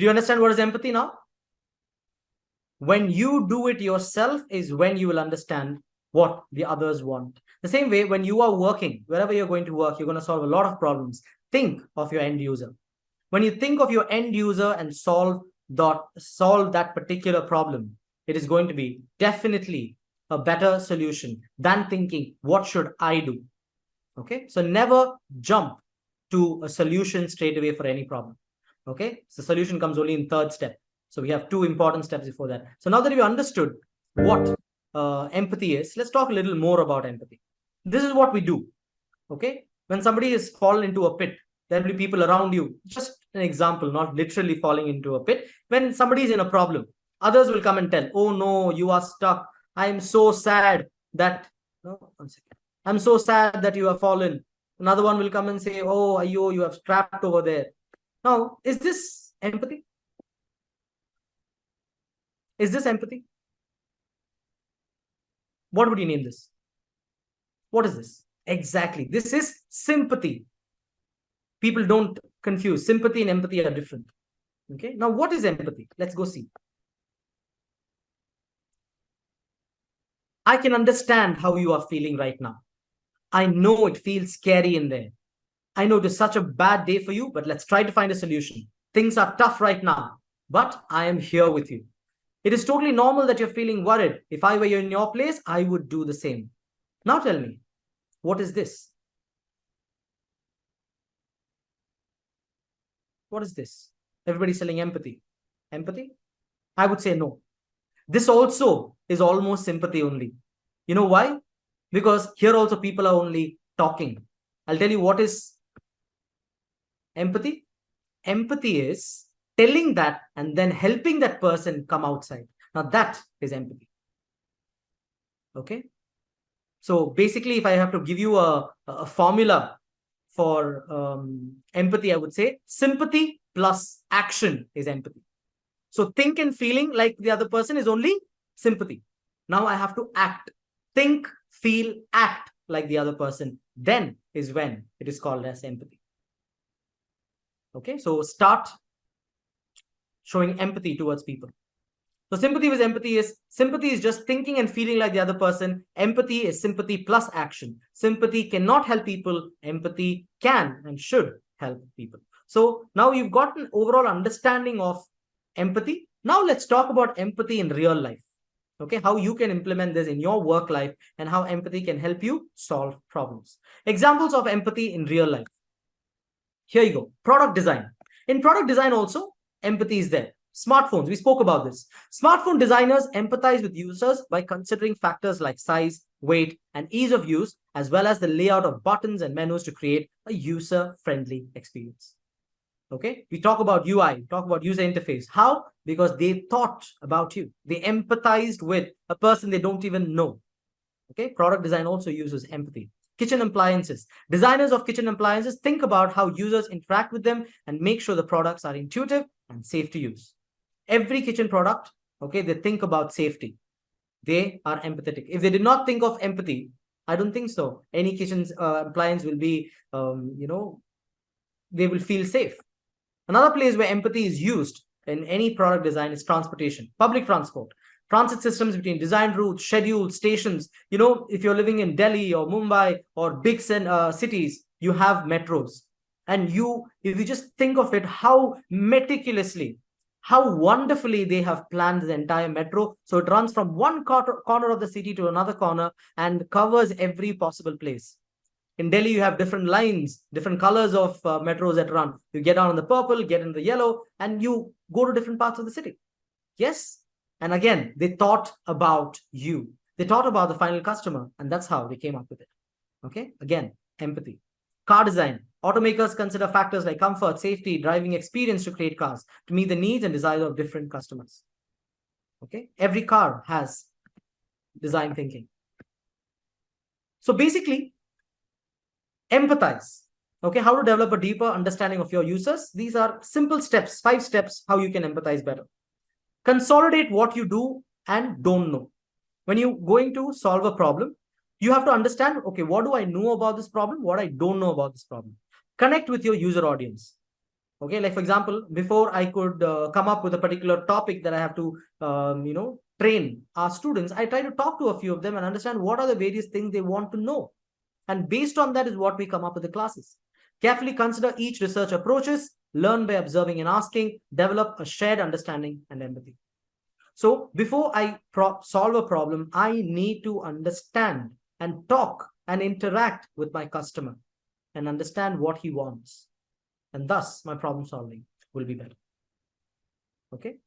Did you understand what is empathy now? When you do it yourself is when you will understand what the others want. The same way, when you are working, wherever you're going to work, you're going to solve a lot of problems. Think of your end user. When you think of your end user and solve that particular problem, it is going to be definitely a better solution than thinking, what should I do? Okay, so never jump to a solution straight away for any problem. Okay, so solution comes only in third step. So we have two important steps before that. So now that you understood what empathy is, let's talk a little more about empathy. This is what we do. Okay, when somebody is fallen into a pit, there will be people around you. Just an example, not literally falling into a pit. When somebody is in a problem, others will come and tell, oh no, you are stuck. I am so sad that, no, 1 second. I'm so sad that you have fallen. Another one will come and say, oh, ayo, you have trapped over there. Now, is this empathy? Is this empathy? What would you name this? What is this? Exactly. This is sympathy. People don't confuse. Sympathy and empathy are different. Okay. Now, what is empathy? Let's go see. I can understand how you are feeling right now. I know it feels scary in there. I know it is such a bad day for you, but let's try to find a solution. Things are tough right now, but I am here with you. It is totally normal that you're feeling worried. If I were in your place, I would do the same. Now tell me, what is this? What is this? Everybody's selling empathy. Empathy? I would say no. This also is almost sympathy only. You know why? Because here also people are only talking. I'll tell you what is empathy. Empathy is telling that and then helping that person come outside. Now that is empathy. Okay. So basically, if I have to give you a formula for empathy, I would say sympathy plus action is empathy. So think and feeling like the other person is only sympathy. Now I have to act. Think, feel, act like the other person. Then is when it is called as empathy. Okay, so start showing empathy towards people. So sympathy with empathy is just thinking and feeling like the other person. Empathy is sympathy plus action. Sympathy cannot help people. Empathy can and should help people. So now you've got an overall understanding of empathy. Now let's talk about empathy in real life. Okay, how you can implement this in your work life and how empathy can help you solve problems. Examples of empathy in real life. Here you go. Product design. In product design also, empathy is there. Smartphones, we spoke about this. Smartphone designers empathize with users by considering factors like size, weight, and ease of use, as well as the layout of buttons and menus to create a user-friendly experience. Okay, we talk about UI, talk about user interface. How? Because they thought about you. They empathized with a person they don't even know. Okay, product design also uses empathy. Kitchen appliances. Designers of kitchen appliances think about how users interact with them and make sure the products are intuitive and safe to use. Every kitchen product, okay, they think about safety. They are empathetic. If they did not think of empathy, I don't think so. Any kitchen appliance will be, they will feel safe. Another place where empathy is used in any product design is transportation, public transport. Transit systems between design routes, schedules, stations. You know, if you're living in Delhi or Mumbai or big cities, you have metros. And if you just think of it, how meticulously, how wonderfully they have planned the entire metro. So it runs from one corner of the city to another corner and covers every possible place. In Delhi, you have different lines, different colors of metros that run. You get on the purple, get in the yellow, and you go to different parts of the city. Yes. And again, they thought about you. They thought about the final customer, and that's how they came up with it. Okay. Again, empathy. Car design. Automakers consider factors like comfort, safety, driving experience to create cars to meet the needs and desires of different customers. Okay. Every car has design thinking. So basically, empathize. Okay, how to develop a deeper understanding of your users. These are simple steps, 5 steps, how you can empathize better. Consolidate what you do and don't know. When you're going to solve a problem, you have to understand, okay, what do I know about this problem? What I don't know about this problem. Connect with your user audience. Okay, like for example, before I could come up with a particular topic that I have to, train our students, I try to talk to a few of them and understand what are the various things they want to know. And based on that is what we come up with the classes. Carefully consider each research approaches, learn by observing and asking, develop a shared understanding and empathy. So before I solve a problem, I need to understand and talk and interact with my customer and understand what he wants. And thus my problem solving will be better. Okay.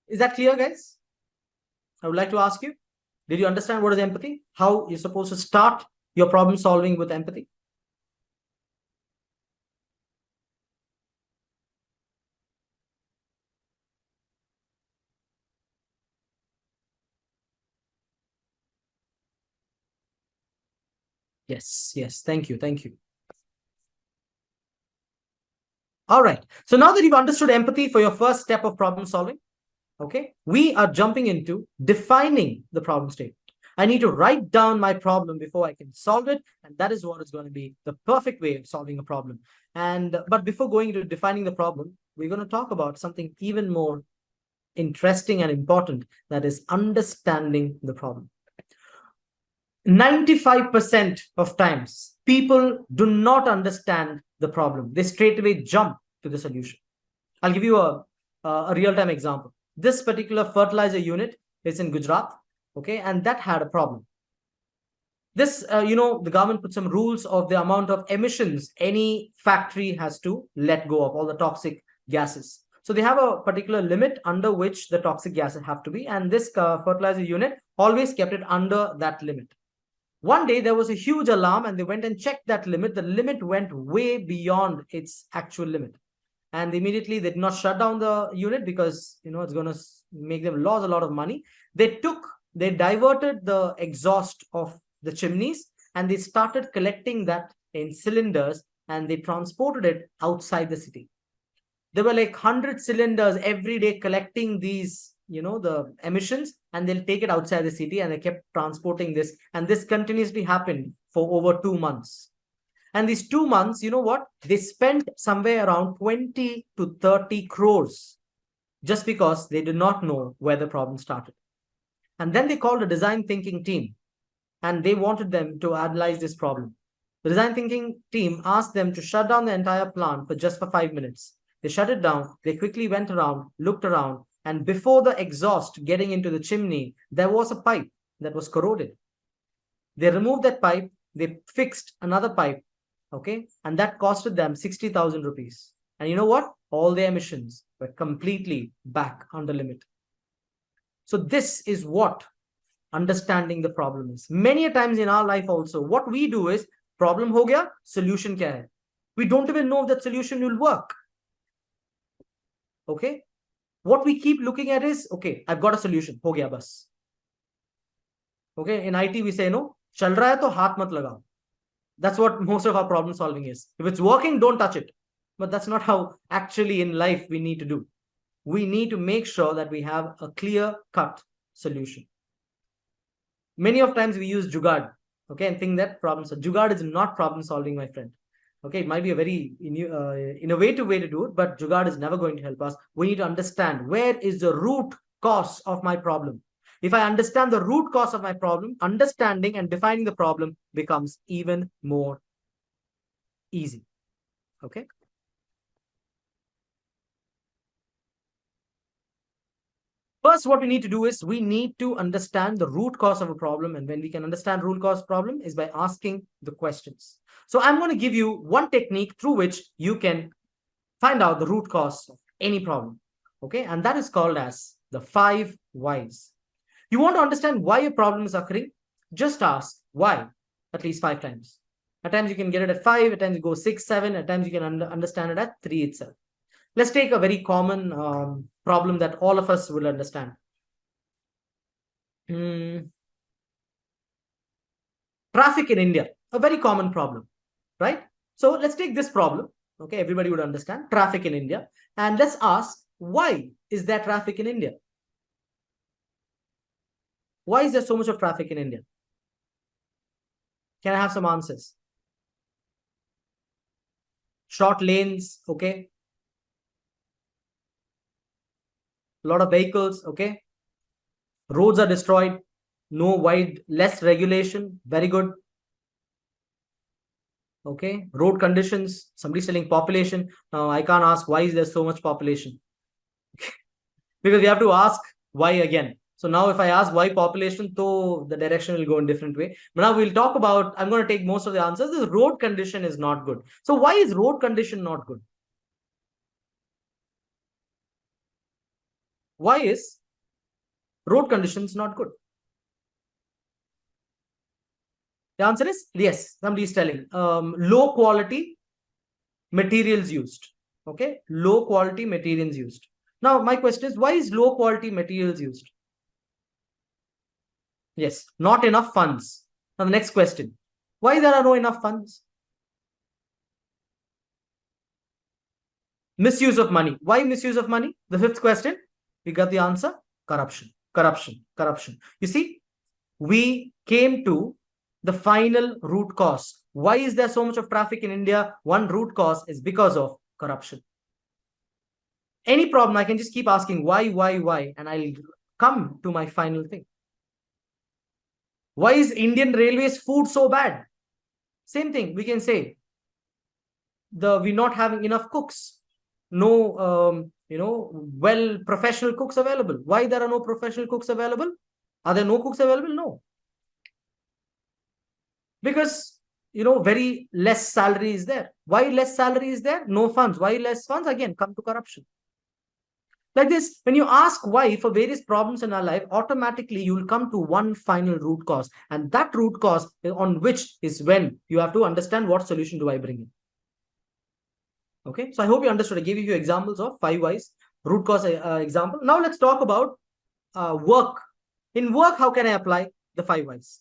Is that clear, guys? I would like to ask you, did you understand what is empathy? How you're supposed to start your problem solving with empathy? Yes, yes. Thank you. Thank you. All right. So now that you've understood empathy for your first step of problem solving, okay, we are jumping into defining the problem statement. I need to write down my problem before I can solve it. And that is what is going to be the perfect way of solving a problem. But before going into defining the problem, we're going to talk about something even more interesting and important, that is understanding the problem. 95% of times, people do not understand the problem. They straight away jump to the solution. I'll give you a real-time example. This particular fertilizer unit is in Gujarat, okay, and that had a problem. This, the government put some rules of the amount of emissions any factory has to let go of, all the toxic gases. So they have a particular limit under which the toxic gases have to be, and this fertilizer unit always kept it under that limit. One day there was a huge alarm and they went and checked that limit. The limit went way beyond its actual limit. And immediately they did not shut down the unit because, it's going to make them lose a lot of money. They diverted the exhaust of the chimneys and they started collecting that in cylinders and they transported it outside the city. There were like 100 cylinders every day collecting these, the emissions, and they'll take it outside the city and they kept transporting this. And this continuously happened for over 2 months. And these 2 months, you know what? They spent somewhere around 20 to 30 crores just because they did not know where the problem started. And then they called a design thinking team and they wanted them to analyze this problem. The design thinking team asked them to shut down the entire plant for 5 minutes. They shut it down. They quickly went around, looked around, and before the exhaust getting into the chimney, there was a pipe that was corroded. They removed that pipe. They fixed another pipe. Okay. And that costed them 60,000 rupees. And you know what? All their emissions were completely back under limit. So this is what understanding the problem is. Many a times in our life also, what we do is, problem ho gaya, solution kya hai? We don't even know if that solution will work. Okay. What we keep looking at is, okay, I've got a solution. Ho gaya bas. Okay. In IT, we say, no, chal raha hai to haath mat lagao. That's what most of our problem solving is. If it's working, don't touch it. But that's not how actually in life we need to do. We need to make sure that we have a clear-cut solution. Many of times we use jugaad, okay, and think that problem solving. Jugaad is not problem solving, my friend. Okay, it might be a very innovative way to do it, but jugaad is never going to help us. We need to understand where is the root cause of my problem. If I understand the root cause of my problem, understanding and defining the problem becomes even more easy. Okay. First, what we need to do is we need to understand the root cause of a problem. And when we can understand root cause problem is by asking the questions. So I'm going to give you one technique through which you can find out the root cause of any problem. Okay. And that is called as the 5 whys. You want to understand why your problem is occurring? Just ask why at least 5 times. At times you can get it at 5, at times you go 6, 7, at times you can understand it at 3 itself. Let's take a very common problem that all of us will understand. Traffic in India, a very common problem, right? So let's take this problem. Okay, everybody would understand traffic in India. And let's ask, why is there traffic in India? Why is there so much of traffic in India? Can I have some answers? short lanes, okay, a lot of vehicles, okay, roads are destroyed, no wide, less regulation, very good. Okay, road conditions, somebody's telling population. Now I can't ask why is there so much population because we have to ask why again. So now if I ask why population, so the direction will go in different way. But now we'll talk about, I'm going to take most of the answers. The road condition is not good. So why is road condition not good? Why is road conditions not good? The answer is yes. Somebody is telling low quality materials used. Okay, low quality materials used. Now my question is, why is low quality materials used? Yes, not enough funds. Now the next question, why there are no enough funds? Misuse of money. Why misuse of money? The fifth question, we got the answer, corruption, corruption, corruption. You see, we came to the final root cause. Why is there so much of traffic in India? One root cause is because of corruption. Any problem, I can just keep asking why, and I'll come to my final thing. Why is Indian Railways food so bad? Same thing, we can say we're not having enough cooks. No, well, professional cooks available. Why there are no professional cooks available? Are there no cooks available? No. Because, very less salary is there. Why less salary is there? No funds. Why less funds? Again, come to corruption. Like this, when you ask why for various problems in our life, automatically you will come to one final root cause. And that root cause on which is when you have to understand what solution do I bring in. Okay, so I hope you understood. I gave you examples of 5 whys, root cause example. Now let's talk about work. In work, how can I apply the 5 whys?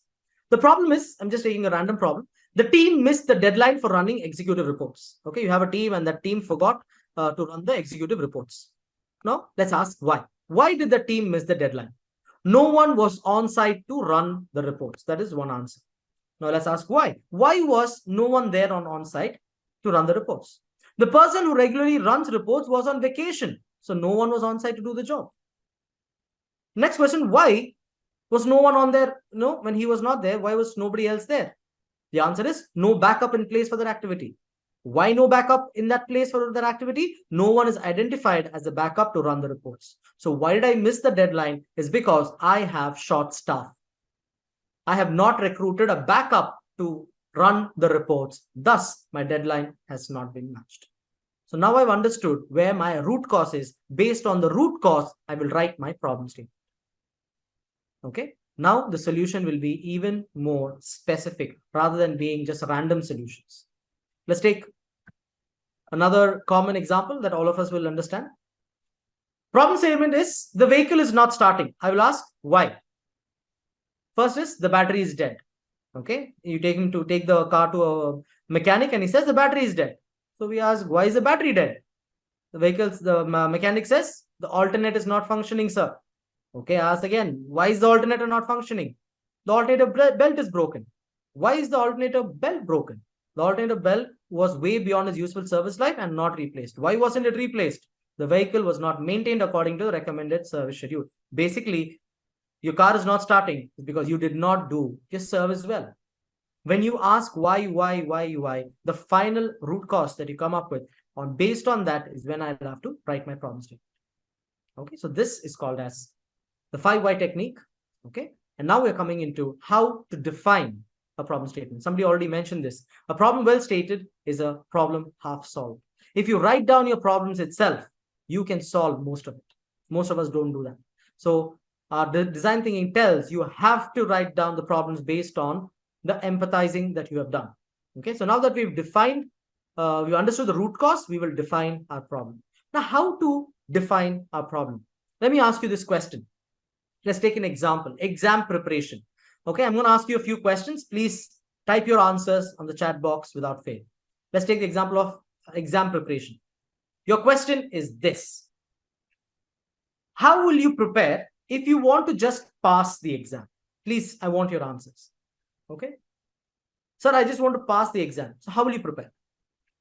The problem is, I'm just taking a random problem. The team missed the deadline for running executive reports. Okay, you have a team and that team forgot to run the executive reports. Now, let's ask why. Why did the team miss the deadline? No one was on site to run the reports. That is one answer. Now, let's ask why. Why was no one there on site to run the reports? The person who regularly runs reports was on vacation. So, no one was on site to do the job. Next question, why was no one on there? No, when he was not there, why was nobody else there? The answer is no backup in place for that activity. Why no backup in that place for that activity? No one is identified as a backup to run the reports. So why did I miss the deadline? Is because I have short staff. I have not recruited a backup to run the reports. Thus, my deadline has not been matched. So now I've understood where my root cause is. Based on the root cause, I will write my problem statement. Okay. Now the solution will be even more specific rather than being just random solutions. Let's take another common example that all of us will understand. Problem statement is the vehicle is not starting. I will ask why. First is the battery is dead. Okay. You take him to take the car to a mechanic and he says the battery is dead. So we ask, why is the battery dead? The mechanic says the alternate is not functioning, sir. Okay, ask again, why is the alternator not functioning? The alternator belt is broken. Why is the alternator belt broken? The alternator belt was way beyond its useful service life and not replaced. Why wasn't it replaced? The vehicle was not maintained according to the recommended service schedule. Basically, your car is not starting because you did not do your service well. When you ask why, the final root cause that you come up with, based on that is when I'll have to write my problem statement. Okay, so this is called as the 5 why technique. Okay, and now we're coming into how to define a problem statement. Somebody already mentioned this. A problem well stated is a problem half solved. If you write down your problems itself, you can solve most of it. Most of us don't do that. So the design thinking tells you have to write down the problems based on the empathizing that you have done. Okay, so now that we've defined, we understood the root cause, we will define our problem. Now, how to define our problem? Let me ask you this question. Let's take an example, exam preparation. Okay, I'm going to ask you a few questions. Please type your answers on the chat box without fail. Let's take the example of exam preparation. Your question is this. How will you prepare if you want to just pass the exam? Please, I want your answers. Okay. Sir, I just want to pass the exam. So how will you prepare?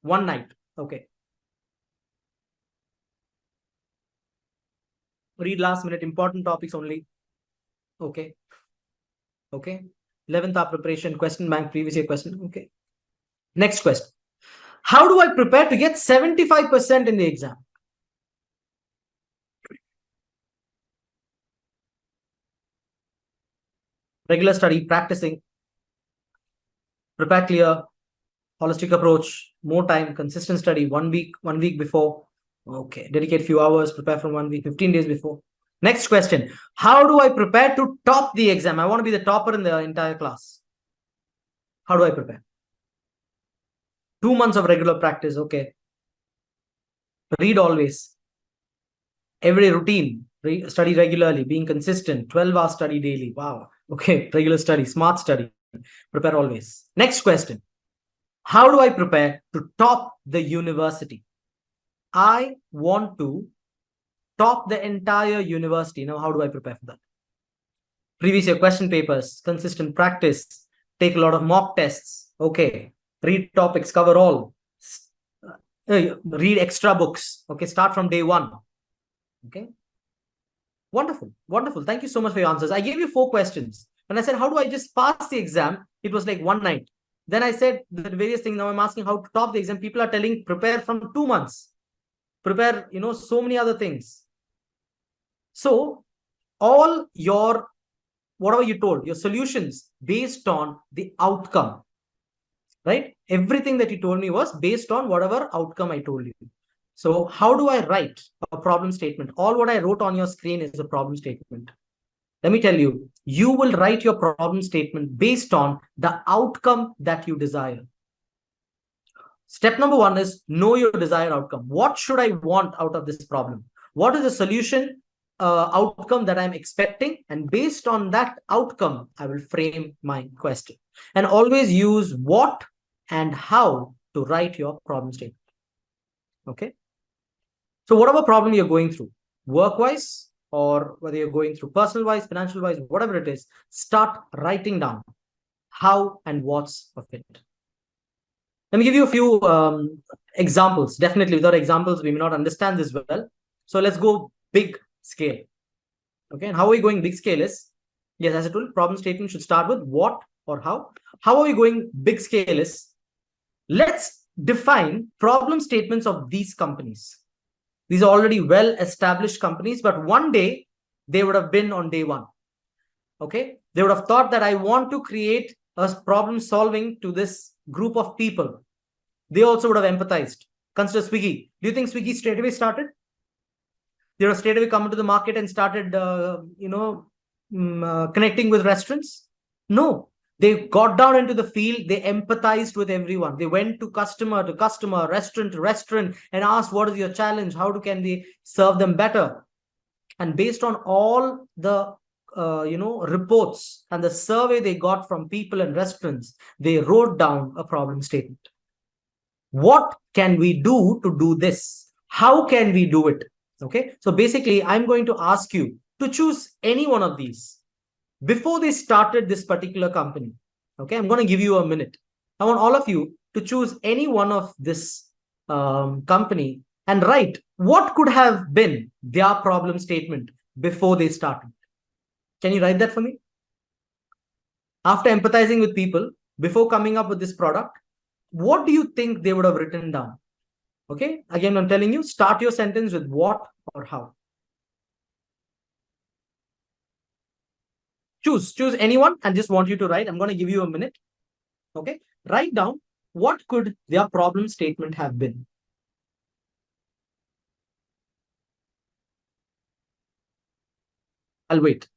One night. Okay. Read last minute, important topics only. Okay. Okay. 11th hour preparation, question bank, previous year question. Okay. Next question. How do I prepare to get 75% in the exam? Regular study, practicing, prepare clear, holistic approach, more time, consistent study, 1 week before. Okay. Dedicate few hours, prepare from 1 week, 15 days before. Next question. How do I prepare to top the exam? I want to be the topper in the entire class. How do I prepare? 2 months of regular practice. Okay. Read always. Every routine. Study regularly. Being consistent. 12 hours study daily. Wow. Okay. Regular study. Smart study. Prepare always. Next question. How do I prepare to top the university? I want to top the entire university. Now, how do I prepare for that? Previous year question papers, consistent practice, take a lot of mock tests. Okay. Read topics, cover all. Read extra books. Okay. Start from day one. Okay. Wonderful. Wonderful. Thank you so much for your answers. I gave you 4 questions. When I said, how do I just pass the exam? It was like one night. Then I said the various things. Now I'm asking how to top the exam. People are telling prepare from 2 months. Prepare, so many other things. So all your, whatever you told, your solutions based on the outcome, right? Everything that you told me was based on whatever outcome I told you. So how do I write a problem statement? All what I wrote on your screen is a problem statement. Let me tell you, you will write your problem statement based on the outcome that you desire. Step number 1 is know your desired outcome. What should I want out of this problem? What is the solution outcome that I'm expecting? And based on that outcome, I will frame my question. And always use what and how to write your problem statement. Okay. So whatever problem you're going through, work-wise, or whether you're going through personal-wise, financial-wise, whatever it is, start writing down how and what's of it. Let me give you a few examples. Definitely, without examples, we may not understand this well. So let's go big scale. Okay, and how are we going big scale is, yes, as I told, problem statement should start with what or how. How are we going big scale is, let's define problem statements of these companies. These are already well-established companies, but one day they would have been on day one. Okay, they would have thought that I want to create a problem solving to this group of people. They also would have empathized. Consider Swiggy. Do you think Swiggy straight away started? They would have straight away come into the market and started, connecting with restaurants? No. They got down into the field. They empathized with everyone. They went to customer, restaurant to restaurant, and asked, what is your challenge? How can they serve them better? And based on all the reports and the survey they got from people and restaurants, they wrote down a problem statement. What can we do to do this? How can we do it? Okay, so basically, I'm going to ask you to choose any one of these before they started this particular company. Okay, I'm going to give you a minute. I want all of you to choose any one of this company and write what could have been their problem statement before they started. Can you write that for me? After empathizing with people, before coming up with this product, what do you think they would have written down? Okay, again, I'm telling you, start your sentence with what or how. Choose anyone and just want you to write. I'm going to give you a minute. Okay, write down what could their problem statement have been. I'll wait.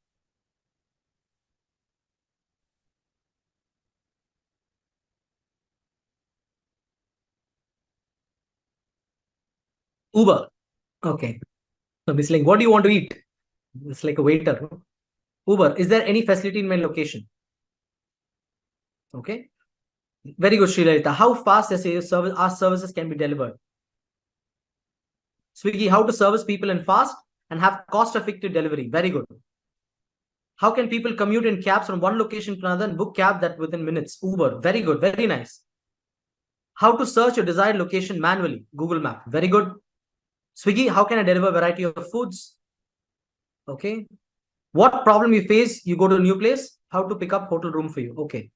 Uber. Okay. So it's like, what do you want to eat? It's like a waiter. Uber, is there any facility in my location? Okay. Very good, Srilalita. How fast our services can be delivered? Swiggy, how to service people in fast and have cost-effective delivery? Very good. How can people commute in cabs from one location to another and book cab that within minutes? Uber. Very good. Very nice. How to search your desired location manually? Google Map. Very good. Swiggy, how can I deliver a variety of foods? Okay. What problem you face? You go to a new place. How to pick up hotel room for you? Okay.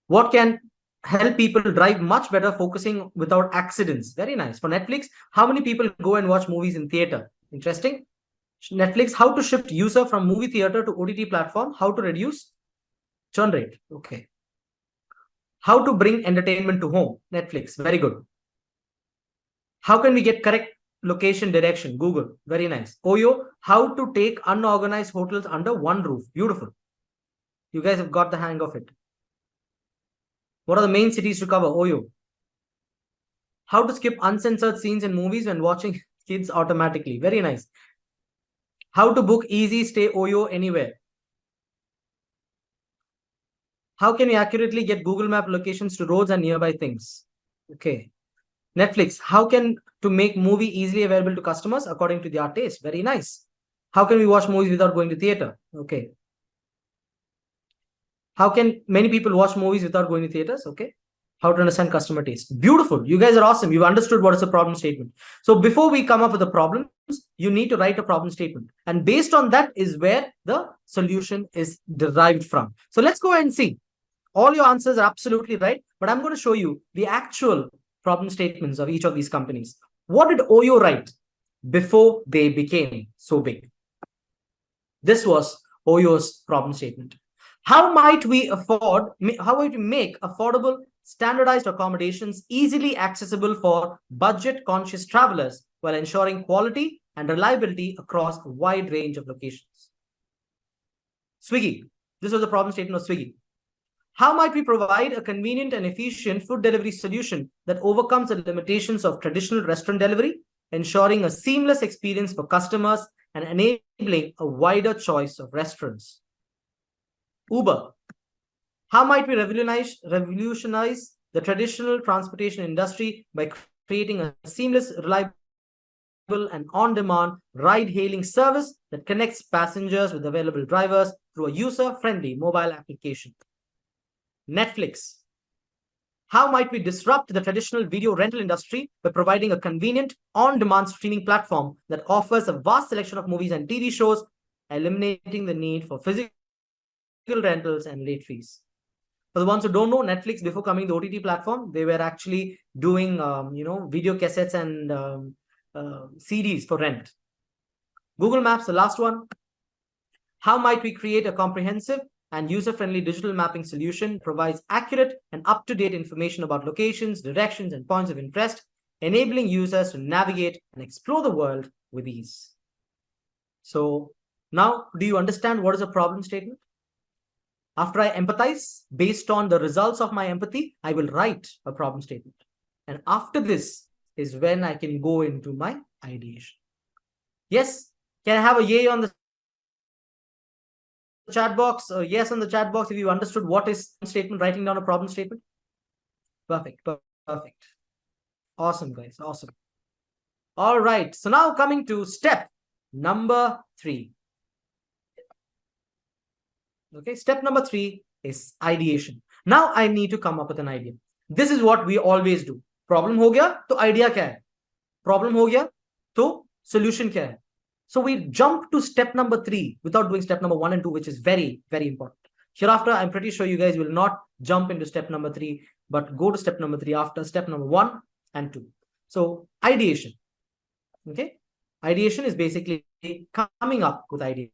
What can help people drive much better focusing without accidents? Very nice. For Netflix, how many people go and watch movies in theater? Interesting. Netflix, how to shift user from movie theater to OTT platform? How to reduce churn rate? Okay. How to bring entertainment to home? Netflix. Very good. How can we get correct location direction? Google. Very nice. Oyo, how to take unorganized hotels under one roof? Beautiful. You guys have got the hang of it. What are the main cities to cover? Oyo. How to skip uncensored scenes in movies when watching kids automatically? Very nice. How to book easy stay Oyo anywhere? How can we accurately get Google Map locations to roads and nearby things? Okay. Netflix, how can to make movie easily available to customers according to their taste? Very nice. How can we watch movies without going to theater? Okay. How can many people watch movies without going to theaters? Okay. How to understand customer taste? Beautiful. You guys are awesome. You've understood what is a problem statement. So before we come up with the problems, you need to write a problem statement. And based on that is where the solution is derived from. So let's go ahead and see. All your answers are absolutely right, but I'm going to show you the actual problem statements of each of these companies. What did Oyo write before they became so big? This was Oyo's problem statement. How might we make affordable, standardized accommodations easily accessible for budget-conscious travelers while ensuring quality and reliability across a wide range of locations? Swiggy. This was the problem statement of Swiggy. How might we provide a convenient and efficient food delivery solution that overcomes the limitations of traditional restaurant delivery, ensuring a seamless experience for customers and enabling a wider choice of restaurants? Uber. How might we revolutionize the traditional transportation industry by creating a seamless, reliable, and on-demand ride-hailing service that connects passengers with available drivers through a user-friendly mobile application? Netflix. How might we disrupt the traditional video rental industry by providing a convenient on-demand streaming platform that offers a vast selection of movies and TV shows, eliminating the need for physical rentals and late fees? For the ones who don't know, Netflix, before coming to the OTT platform, they were actually doing video cassettes and CDs for rent. Google Maps, the last one. How might we create a comprehensive and user-friendly digital mapping solution provides accurate and up-to-date information about locations, directions, and points of interest, enabling users to navigate and explore the world with ease? So now, do you understand what is a problem statement? After I empathize, based on the results of my empathy, I will write a problem statement. And after this is when I can go into my ideation. Yes? Can I have a yay on the chat box? Yes on the chat box if you understood what is statement, writing down a problem statement. Perfect. Awesome, guys. Awesome. All right. So now coming to step number 3. Okay, step number 3 is ideation. Now I need to come up with an idea. This is what we always do. Problem ho gaya, to idea kya hai? Problem ho gaya, to solution kya hai? So we jump to step number 3 without doing step number 1 and 2, which is very, very important. Hereafter, I'm pretty sure you guys will not jump into step number 3, but go to step number 3 after step number 1 and 2. So ideation. Okay, ideation is basically coming up with ideas.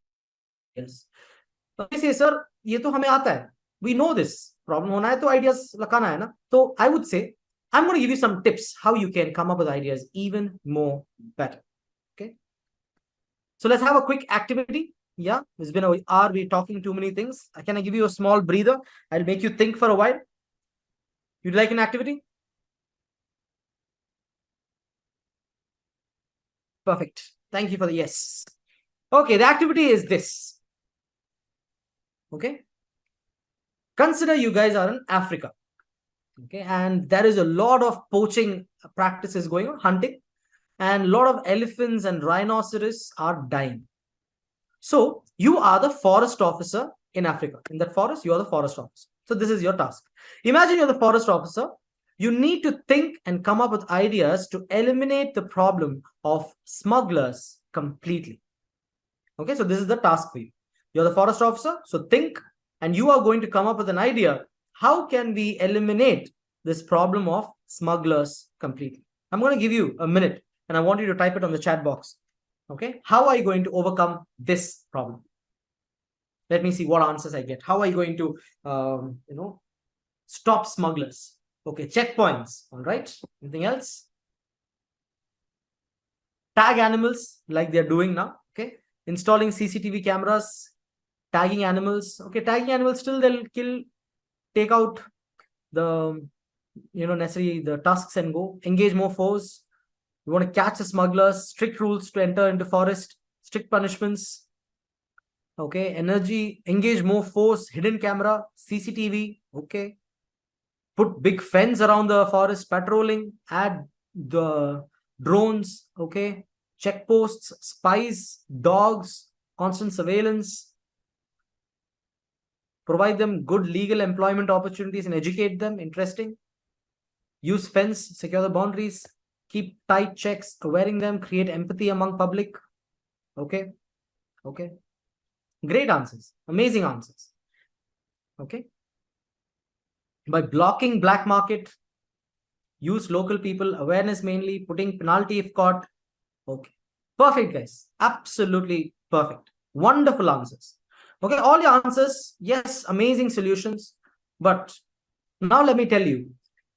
Say, sir, ये तो हमें आता है. We know this. Problem होना है तो ideas लगाना है ना. So I would say, I'm going to give you some tips how you can come up with ideas even more better. Okay. So let's have a quick activity. Yeah, it's been an hour. We're talking too many things. Can I give you a small breather? I'll make you think for a while. You'd like an activity? Perfect. Thank you for the yes. Okay, the activity is this. Okay, consider you guys are in Africa. Okay, and there is a lot of poaching practices going on, hunting, and a lot of elephants and rhinoceros are dying. So you are the forest officer in Africa. In that forest, you are the forest officer. So this is your task. Imagine you're the forest officer You need to think and come up with ideas to eliminate the problem of smugglers completely. Okay, so this is the task for you. You're the forest officer, so think, and you are going to come up with an idea. How can we eliminate this problem of smugglers completely? I'm going to give you a minute, and I want you to type it on the chat box. Okay, how are you going to overcome this problem? Let me see what answers I get. How are you going to, stop smugglers? Okay, checkpoints. All right. Anything else? Tag animals like they're doing now. Okay, installing CCTV cameras, tagging animals. Okay, tagging animals, still they'll kill, take out the necessary the tusks and go. Engage more foes. You want to catch the smugglers. Strict rules to enter into forest. Strict punishments. Okay, energy. Engage more force. Hidden camera. CCTV. Okay. Put big fence around the forest. Patrolling. Add the drones. Okay. Checkposts. Spies. Dogs. Constant surveillance. Provide them good legal employment opportunities and educate them. Interesting. Use fence, secure the boundaries, keep tight checks, wearing them, create empathy among public. Okay. Okay. Great answers. Amazing answers. Okay. By blocking black market, use local people, awareness mainly, putting penalty if caught. Okay. Perfect, guys. Absolutely perfect. Wonderful answers. Okay. All your answers, yes, amazing solutions. But now let me tell you,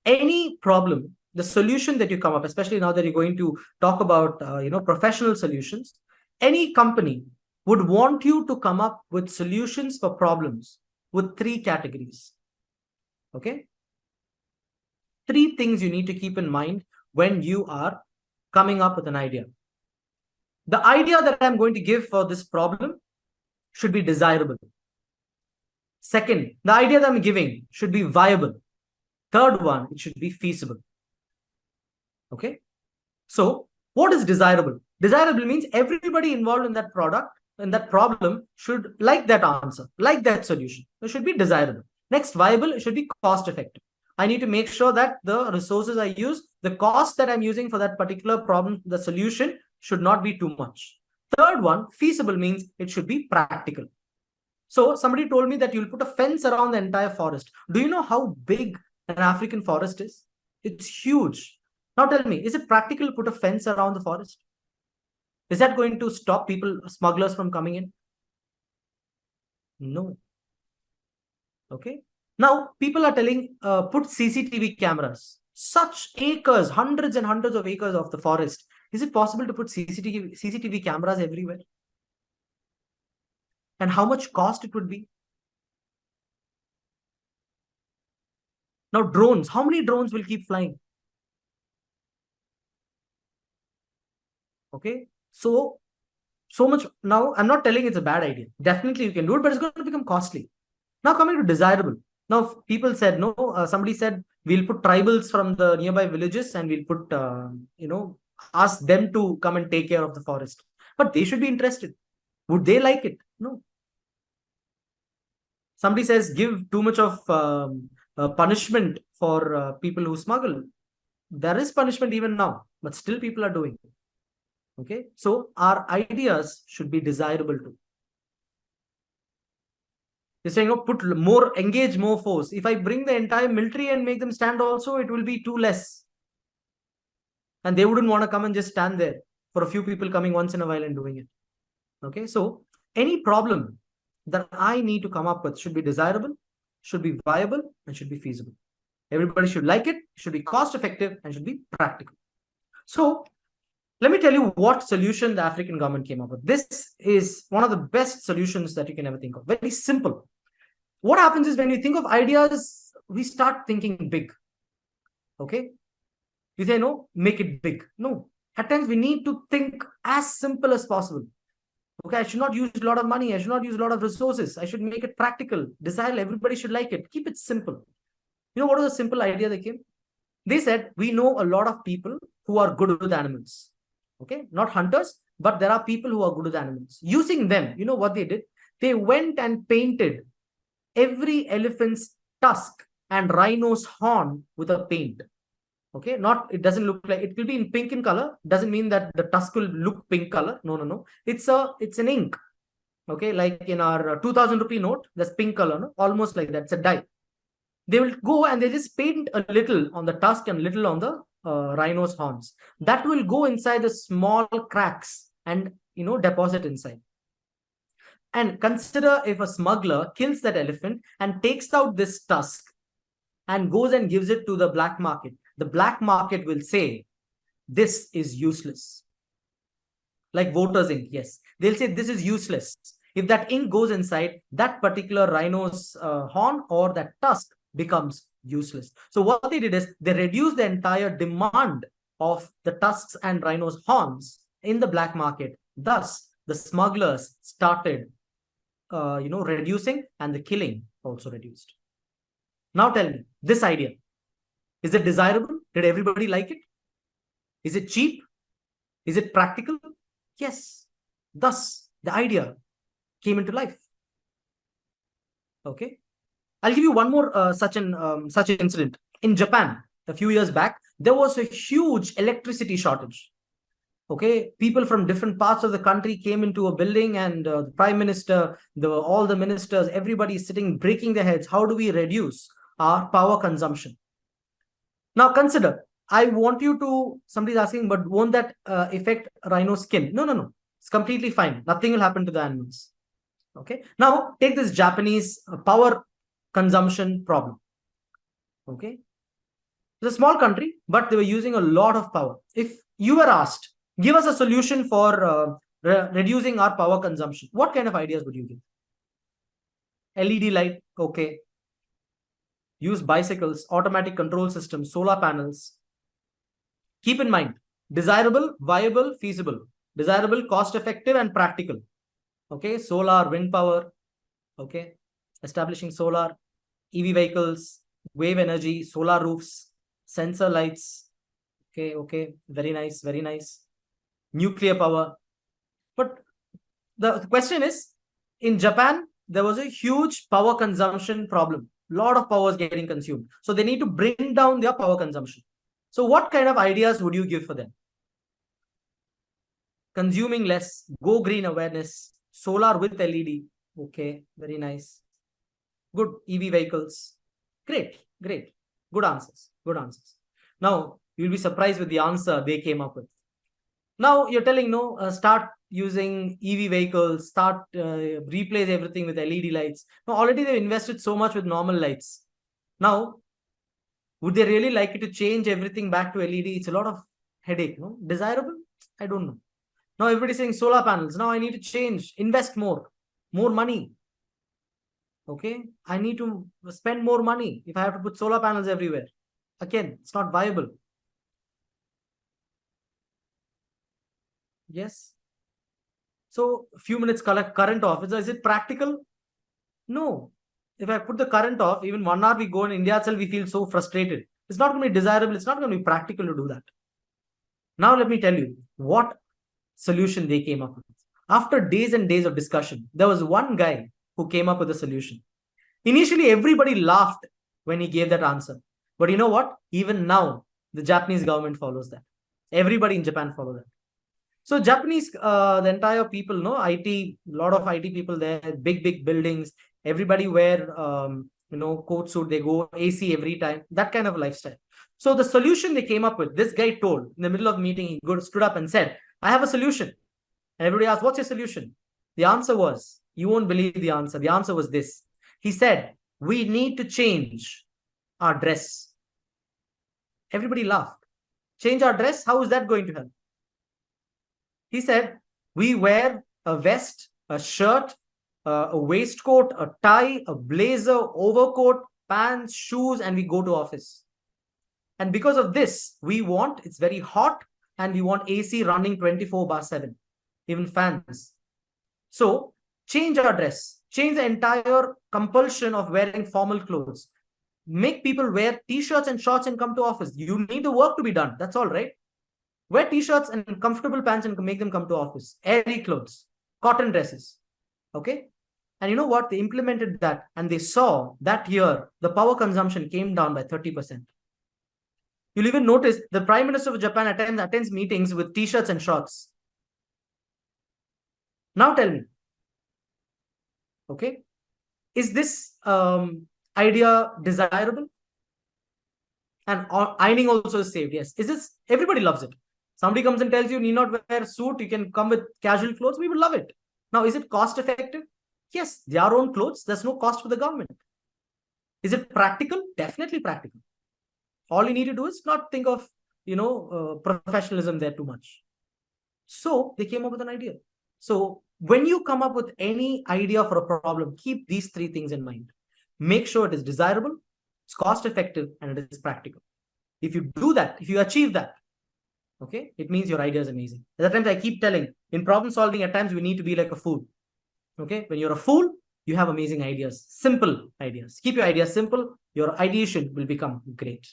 any problem, the solution that you come up, especially now that you're going to talk about professional solutions, any company would want you to come up with solutions for problems with 3 categories. Okay, 3 things you need to keep in mind when you are coming up with an idea. The idea that I'm going to give for this problem should be desirable. Second, the idea that I'm giving should be viable. Third one, it should be feasible. Okay. So what is desirable? Desirable means everybody involved in that product and that problem should like that answer, like that solution. It should be desirable. Next, viable, it should be cost effective. I need to make sure that the resources I use, the cost that I'm using for that particular problem, the solution should not be too much. Third one, feasible means it should be practical. So somebody told me that you'll put a fence around the entire forest. Do you know how big an African forest is? It's huge. Now tell me, is it practical to put a fence around the forest? Is that going to stop smugglers from coming in? No. Okay. Now people are telling, put CCTV cameras. Such acres, hundreds and hundreds of acres of the forest. Is it possible to put CCTV cameras everywhere? And how much cost it would be? Now drones, how many drones will keep flying? Okay, so much. Now I'm not telling it's a bad idea. Definitely you can do it, but it's going to become costly. Now coming to desirable. Now people said no. Somebody said we'll put tribals from the nearby villages and we'll put ask them to come and take care of the forest. But they should be interested. Would they like it? No. Somebody says give too much of punishment for people who smuggle. There is punishment even now, but still people are doing it. Okay, so our ideas should be desirable too. You're saying, engage more force. If I bring the entire military and make them stand also, it will be too less. And they wouldn't want to come and just stand there for a few people coming once in a while and doing it. Okay, so any problem that I need to come up with should be desirable, should be viable, and should be feasible. Everybody should like it, should be cost effective, and should be practical. So let me tell you what solution the African government came up with. This is one of the best solutions that you can ever think of. Very simple. What happens is when you think of ideas, we start thinking big. Okay? You say, no, make it big. No. At times we need to think as simple as possible. Okay, I should not use a lot of money. I should not use a lot of resources. I should make it practical, desirable. Everybody should like it. Keep it simple. You know what was a simple idea they came? They said, we know a lot of people who are good with animals. Okay, not hunters, but there are people who are good with animals. Using them, you know what they did? They went and painted every elephant's tusk and rhino's horn with a paint. Okay, it doesn't look like, it will be in pink in color, doesn't mean that the tusk will look pink color. No. It's an ink. Okay, like in our 2000 rupee note, that's pink color, no? Almost like that. It's a dye. They will go and they just paint a little on the tusk and little on the rhino's horns. That will go inside the small cracks and deposit inside. And consider if a smuggler kills that elephant and takes out this tusk and goes and gives it to the black market. The black market will say, this is useless. Like voters ink, yes. They'll say this is useless. If that ink goes inside, that particular rhino's horn or that tusk becomes useless. So what they did is they reduced the entire demand of the tusks and rhino's horns in the black market. Thus, the smugglers started reducing, and the killing also reduced. Now tell me, this idea, is it desirable? Did everybody like it? Is it cheap? Is it practical? Yes. Thus, the idea came into life. Okay. I'll give you one more such incident. In Japan, a few years back, there was a huge electricity shortage. Okay, people from different parts of the country came into a building, and the prime minister, all the ministers, everybody is sitting, breaking their heads. How do we reduce our power consumption? Now consider, I want you to, somebody's asking, but won't that affect rhino skin? No. It's completely fine. Nothing will happen to the animals. Okay. Now take this Japanese power consumption problem. Okay. It's a small country, but they were using a lot of power. If you were asked, give us a solution for reducing our power consumption, what kind of ideas would you give? LED light, okay. Use bicycles, automatic control systems, solar panels. Keep in mind, desirable, viable, feasible. Desirable, cost-effective, and practical. Okay, solar, wind power. Okay, establishing solar, EV vehicles, wave energy, solar roofs, sensor lights. Okay, very nice. Nuclear power. But the question is, in Japan, there was a huge power consumption problem. A lot of power is getting consumed. So they need to bring down their power consumption. So what kind of ideas would you give for them? Consuming less, go green awareness, solar with LED. Okay, very nice. Good EV vehicles. Great. Good answers. Now, you'll be surprised with the answer they came up with. Now you're telling, start using EV vehicles, start replace everything with LED lights. Now already they've invested so much with normal lights. Now, would they really like it to change everything back to LED? It's a lot of headache, no? Desirable? I don't know. Now everybody's saying solar panels. Now I need to change, invest more money. Okay, I need to spend more money if I have to put solar panels everywhere. Again, it's not viable. Yes. So a few minutes current off. Is it practical? No. If I put the current off, even 1 hour we go in India itself, we feel so frustrated. It's not going to be desirable. It's not going to be practical to do that. Now let me tell you what solution they came up with. After days and days of discussion, there was one guy who came up with a solution. Initially, everybody laughed when he gave that answer. But you know what? Even now, the Japanese government follows that. Everybody in Japan follows that. So Japanese, the entire people, IT, a lot of IT people there, big buildings, everybody wear, coat suit, they go AC every time, that kind of lifestyle. So the solution they came up with, this guy told in the middle of the meeting, he stood up and said, I have a solution. And everybody asked, what's your solution? The answer was, you won't believe the answer. The answer was this. He said, we need to change our dress. Everybody laughed. Change our dress? How is that going to help? He said, we wear a vest, a shirt, a waistcoat, a tie, a blazer, overcoat, pants, shoes, and we go to office. And because of this, it's very hot, and we want AC running 24/7, even fans. So change our dress, change the entire compulsion of wearing formal clothes. Make people wear t-shirts and shorts and come to office. You need the work to be done. That's all, right? Wear t-shirts and comfortable pants and make them come to office. Airy clothes, cotton dresses. Okay. And you know what? They implemented that and they saw that year the power consumption came down by 30%. You'll even notice the Prime Minister of Japan attends meetings with t-shirts and shorts. Now tell me, okay, is this idea desirable? And ironing also is saved. Yes. Is this, everybody loves it. Somebody comes and tells you need not wear a suit, you can come with casual clothes. We would love it. Now, is it cost effective? Yes, their own clothes. There's no cost for the government. Is it practical? Definitely practical. All you need to do is not think of, professionalism there too much. So they came up with an idea. So when you come up with any idea for a problem, keep these three things in mind. Make sure it is desirable, it's cost effective, and it is practical. If you do that, if you achieve that, okay, it means your idea is amazing. At times I keep telling, in problem solving, at times we need to be like a fool. Okay, when you're a fool, you have amazing ideas, simple ideas. Keep your ideas simple, your ideation will become great.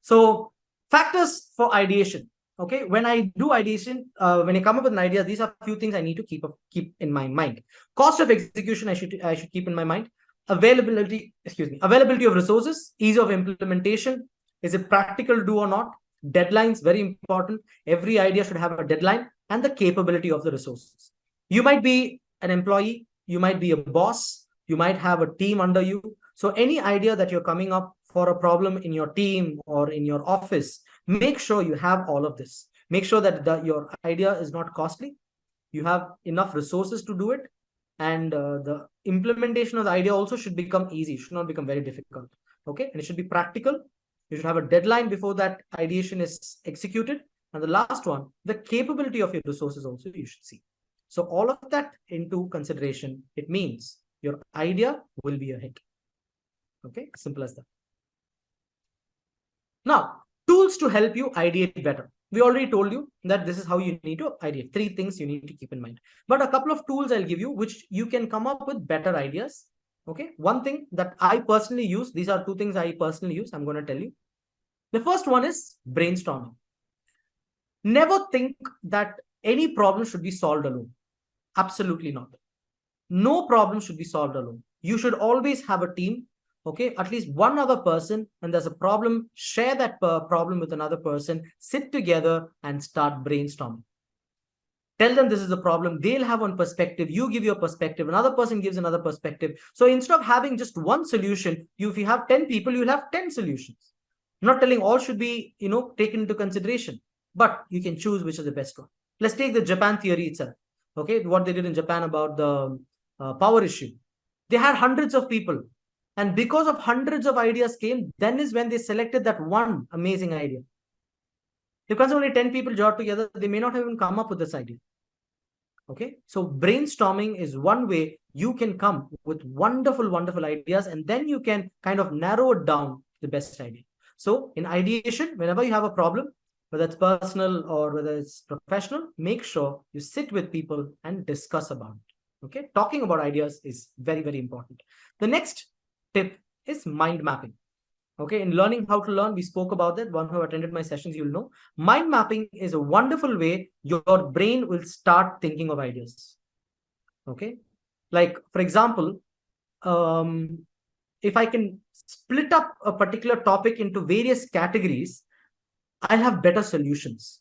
So factors for ideation. Okay, when I do ideation, when I come up with an idea, these are a few things I need to keep in my mind. Cost of execution, I should keep in my mind. Availability of resources, ease of implementation. Is it practical to do or not? Deadlines, very important. Every idea should have a deadline, and the capability of the resources. You might be an employee, you might be a boss, you might have a team under you. So any idea that you're coming up for a problem in your team or in your office, make sure you have all of this. Make sure that your idea is not costly. You have enough resources to do it. And the implementation of the idea also should become easy. It should not become very difficult. Okay. And it should be practical. You should have a deadline before that ideation is executed. And the last one, the capability of your resources also you should see. So all of that into consideration, it means your idea will be a hit. Okay. Simple as that. Now, tools to help you ideate better. We already told you that this is how you need to ideate. 3 things you need to keep in mind. But a couple of tools I'll give you, which you can come up with better ideas. Okay. One thing that I personally use, these are 2 things I personally use. I'm going to tell you. The first one is brainstorming. Never think that any problem should be solved alone. Absolutely not. No problem should be solved alone. You should always have a team. Okay, at least one other person, and there's a problem, share that problem with another person, sit together and start brainstorming. Tell them this is the problem. They'll have one perspective. You give your perspective. Another person gives another perspective. So instead of having just one solution, if you have 10 people, you'll have 10 solutions. I'm not telling all should be, taken into consideration, but you can choose which is the best one. Let's take the Japan theory itself. Okay, what they did in Japan about the power issue. They had hundreds of people. And because of hundreds of ideas came, then is when they selected that one amazing idea. Because only 10 people joined together, they may not have even come up with this idea. Okay, so brainstorming is one way you can come with wonderful, wonderful ideas, and then you can kind of narrow it down the best idea. So in ideation, whenever you have a problem, whether it's personal or whether it's professional, make sure you sit with people and discuss about it. Okay, talking about ideas is very, very important. The next tip is mind mapping. Okay, in learning how to learn, we spoke about that. One who attended my sessions, you'll know. Mind mapping is a wonderful way your brain will start thinking of ideas. Okay, like for example, if I can split up a particular topic into various categories, I'll have better solutions.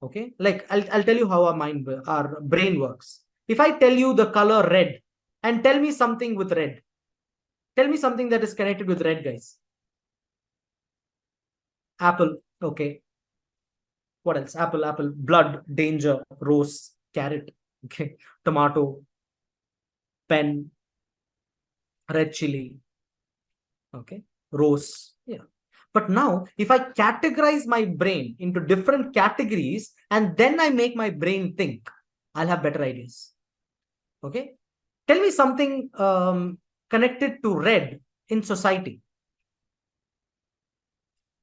Okay, like I'll tell you how our brain works. If I tell you the color red and tell me something with red, tell me something that is connected with red, guys. Apple. Okay. What else? Apple, blood, danger, rose, carrot. Okay. Tomato, pen, red chili. Okay. Rose. Yeah. But now, if I categorize my brain into different categories and then I make my brain think, I'll have better ideas. Okay. Tell me something connected to red in society.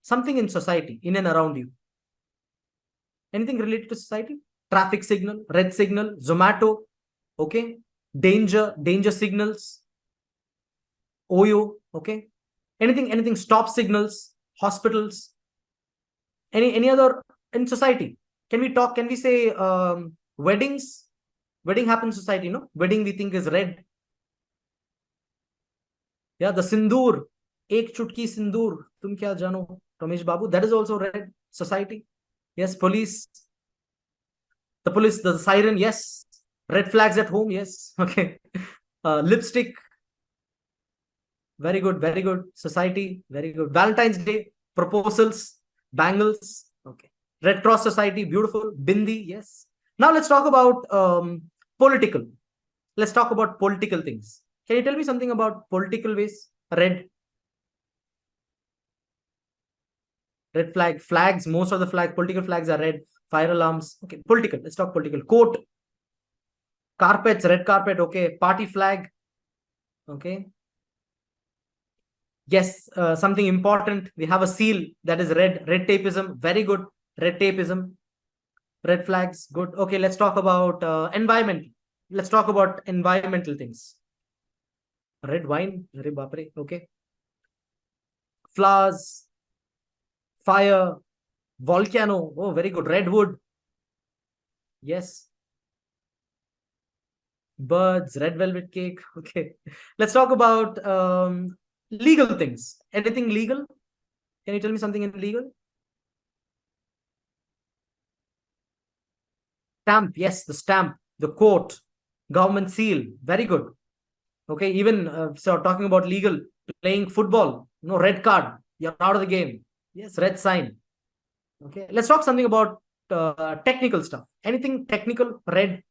Something in society, in and around you. Anything related to society? Traffic signal, red signal, Zomato, okay? Danger signals, Oyo, okay? Anything stop signals, hospitals, any other in society? Can we say weddings? Wedding happens in society, no? Wedding we think is red. Yeah, the sindoor, ek chutki sindoor, tum kya jano, Ramesh Babu. That is also red. Society. Yes, police. The police, the siren. Yes. Red flags at home. Yes. Okay. Lipstick. Very good. Very good. Society. Very good. Valentine's Day. Proposals. Bangles. Okay. Red Cross Society. Beautiful. Bindi. Yes. Now let's talk about political. Let's talk about political things. Can you tell me something about political ways? Red. Red flags. Most of the political flags are red. Fire alarms. Okay. Political. Let's talk political. Coat. Carpets. Red carpet. Okay. Party flag. Okay. Yes, something important. We have a seal that is red. Red tapeism. Very good. Red tapeism. Red flags. Good. Okay, let's talk about environment. Let's talk about environmental things. Red wine. Okay. Flowers. Fire. Volcano. Oh, very good. Redwood. Yes. Birds. Red velvet cake. Okay. Let's talk about legal things. Anything legal? Can you tell me something in legal? Stamp. Yes, the stamp. The court. Government seal. Very good. Okay. Even so, talking about legal, playing football. No, red card. You're out of the game. Yes, red sign. Okay. Let's talk something about technical stuff. Anything technical? Red.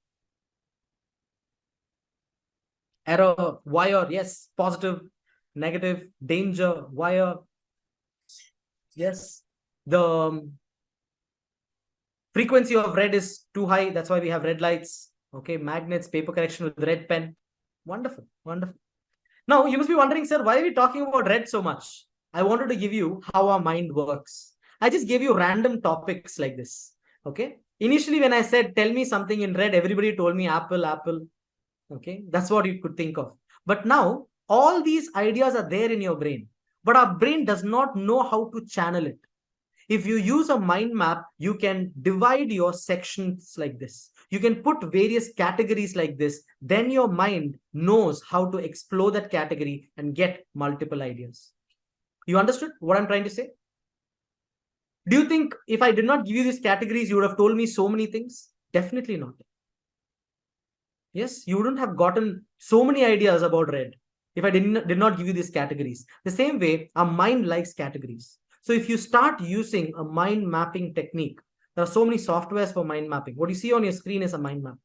Error. Wire. Yes. Positive. Negative. Danger. Wire. Yes. The frequency of red is too high. That's why we have red lights. Okay. Magnets. Paper correction with red pen. Wonderful. Wonderful. Now, you must be wondering, sir, why are we talking about red so much? I wanted to give you how our mind works. I just gave you random topics like this. Okay. Initially, when I said, tell me something in red, everybody told me apple, apple. Okay. That's what you could think of. But now, all these ideas are there in your brain. But our brain does not know how to channel it. If you use a mind map, you can divide your sections like this. You can put various categories like this. Then your mind knows how to explore that category and get multiple ideas. You understood what I'm trying to say? Do you think if I did not give you these categories, you would have told me so many things? Definitely not. Yes, you wouldn't have gotten so many ideas about red if I did not give you these categories. The same way, our mind likes categories. So if you start using a mind mapping technique, there are so many softwares for mind mapping. What you see on your screen is a mind map.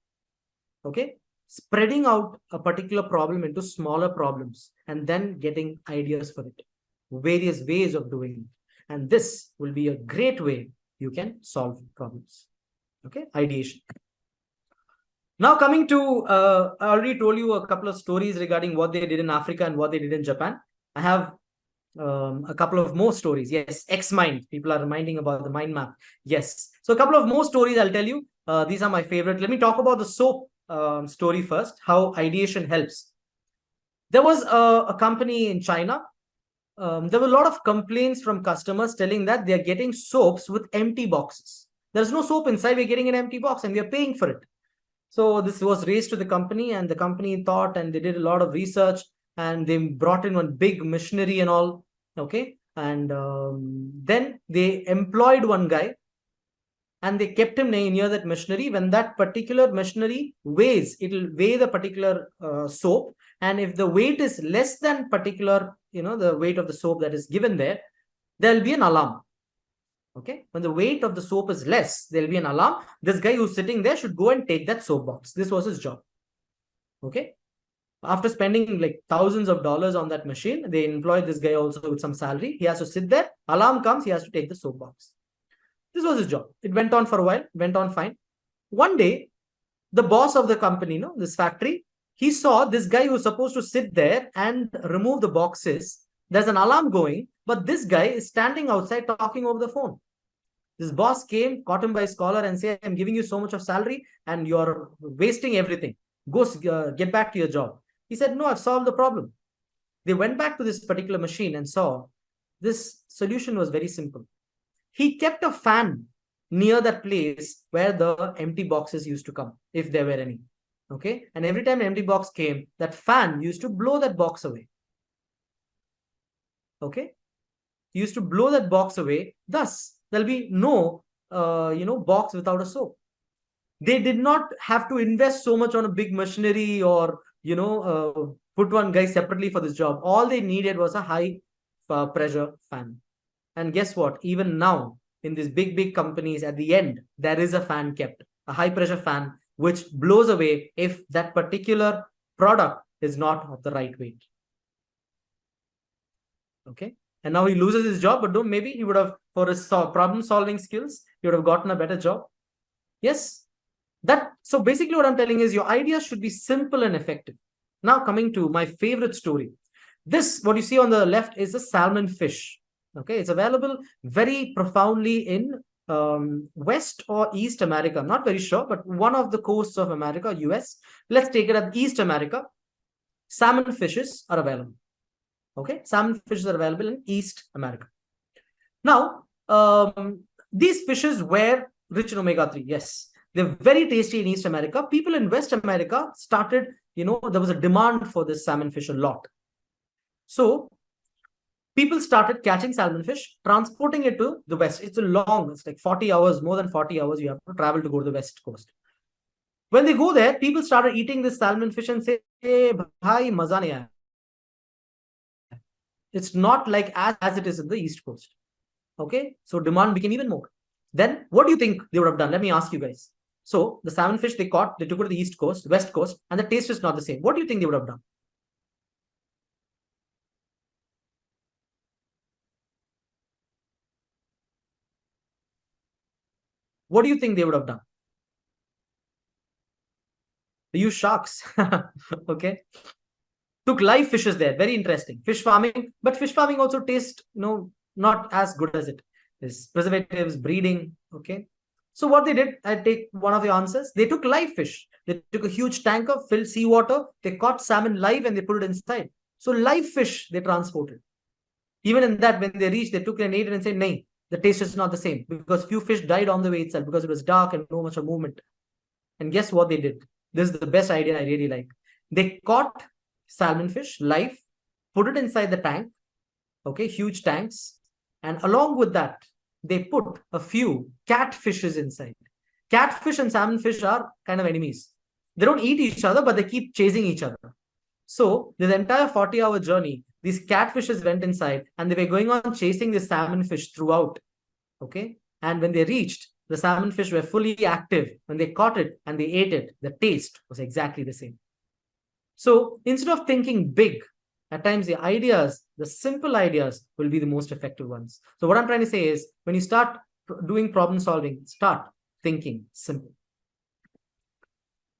Okay. Spreading out a particular problem into smaller problems and then getting ideas for it. Various ways of doing it. And this will be a great way you can solve problems. Okay. Ideation. Now coming to, I already told you a couple of stories regarding what they did in Africa and what they did in Japan. I have a couple of more stories. Yes, X-Mind. People are reminding about the mind map. Yes. So a couple of more stories I'll tell you. These are my favorite. Let me talk about the soap story first, how ideation helps. There was a company in China. There were a lot of complaints from customers telling that they're getting soaps with empty boxes. There's no soap inside. We're getting an empty box and we're paying for it. So this was raised to the company, and the company thought, and they did a lot of research, and they brought in one big machinery and all. Okay. And then they employed one guy and they kept him near that machinery. When that particular machinery weighs, it will weigh the particular soap. And if the weight is less than particular, the weight of the soap that is given there, there'll be an alarm. Okay. When the weight of the soap is less, there'll be an alarm. This guy who's sitting there should go and take that soap box. This was his job. Okay. After spending like thousands of dollars on that machine, they employed this guy also with some salary. He has to sit there. Alarm comes. He has to take the soap box. This was his job. It went on for a while, went on fine. One day, the boss of the company, this factory, he saw this guy who was supposed to sit there and remove the boxes. There's an alarm going, but this guy is standing outside talking over the phone. This boss came, caught him by his collar and said, I'm giving you so much of salary and you're wasting everything. Go get back to your job. He said, no, I've solved the problem. They went back to this particular machine and saw this solution was very simple. He kept a fan near that place where the empty boxes used to come, if there were any. Okay. And every time an empty box came, that fan used to blow that box away. Okay. You used to blow that box away. Thus, there'll be no, box without a soap. They did not have to invest so much on a big machinery or, put one guy separately for this job. All they needed was a high pressure fan. And guess what? Even now, in these big companies, at the end, there is a fan kept, a high pressure fan, which blows away if that particular product is not of the right weight. Okay. And now he loses his job, but maybe he would have, for his problem solving skills, he would have gotten a better job. Yes. So basically what I'm telling is your ideas should be simple and effective. Now coming to my favorite story. This, what you see on the left, is a salmon fish. Okay. It's available very profoundly in West or East America. I'm not very sure, but one of the coasts of America, US. Let's take it at East America. Salmon fishes are available. Okay, salmon fishes are available in East America. Now, these fishes were rich in omega-3. Yes, they're very tasty in East America. People in West America started, there was a demand for this salmon fish a lot. So people started catching salmon fish, transporting it to the West. It's like 40 hours, more than 40 hours you have to travel to go to the West Coast. When they go there, people started eating this salmon fish and say, hey, bhai, maza nahi aaya. It's not like as it is in the East Coast. Okay, so demand became even more. Then what do you think they would have done? Let me ask you guys. So the salmon fish they caught, they took it to the East Coast, West Coast, and the taste is not the same. What do you think they would have done? What do you think they would have done? They use sharks. Okay. Took live fishes there. Very interesting. Fish farming, but fish farming also tastes, not as good as it is. Preservatives, breeding. Okay. So what they did, I take one of the answers. They took live fish. They took a huge tanker, filled seawater. They caught salmon live and they put it inside. So live fish they transported. Even in that, when they reached, they took it and ate it and said, "Nay, the taste is not the same," because few fish died on the way itself because it was dark and no much of movement. And guess what they did? This is the best idea I really like. They caught salmon fish live, put it inside the tank, okay, huge tanks, and along with that, they put a few catfishes inside. Catfish and salmon fish are kind of enemies. They don't eat each other, but they keep chasing each other. So the entire 40-hour journey, these catfishes went inside and they were going on chasing the salmon fish throughout. Okay. And when they reached, the salmon fish were fully active. When they caught it and they ate it, the taste was exactly the same. So instead of thinking big, at times the ideas, the simple ideas will be the most effective ones. So what I'm trying to say is when you start doing problem solving, start thinking simple.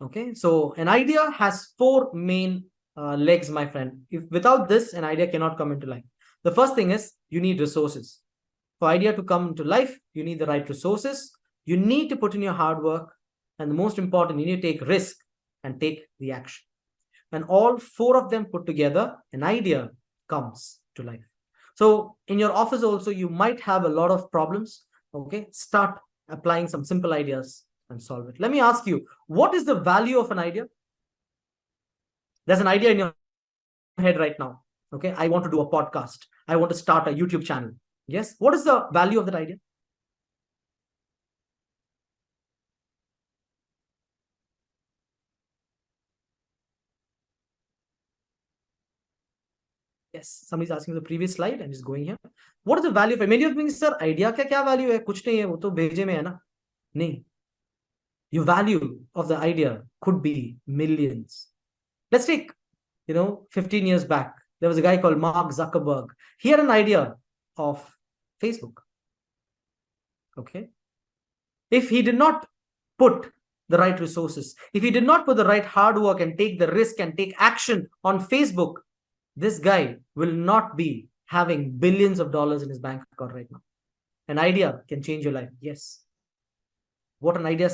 Okay. So an idea has four main legs, my friend. If without this, an idea cannot come into life. The first thing is you need resources. For idea to come to life, you need the right resources. You need to put in your hard work. And the most important, you need to take risk and take the action. And all four of them put together, an idea comes to life. So in your office also, you might have a lot of problems. Okay, start applying some simple ideas and solve it. Let me ask you, what is the value of an idea? There's an idea in your head right now. Okay, I want to do a podcast. I want to start a YouTube channel. Yes, what is the value of that idea? Yes, somebody's asking the previous slide. I'm just going here. What is the value of it? Many of you, sir, idea का क्या value है? कुछ नहीं है, वो तो भेजे में है ना? नहीं. Your value of the idea could be millions. Let's take, 15 years back, there was a guy called Mark Zuckerberg. He had an idea of Facebook. Okay. If he did not put the right resources, if he did not put the right hard work and take the risk and take action on Facebook, this guy will not be having billions of dollars in his bank account right now. An idea can change your life. Yes. What an idea.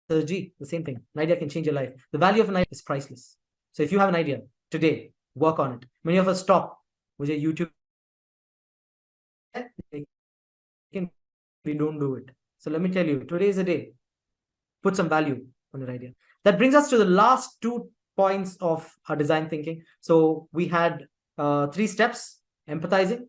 The same thing. An idea can change your life. The value of an idea is priceless. So if you have an idea today, work on it. Many of us stop with a YouTube. We don't do it. So let me tell you, today is a day. Put some value on your idea. That brings us to the last 2 points of our design thinking. So we had Three steps: empathizing,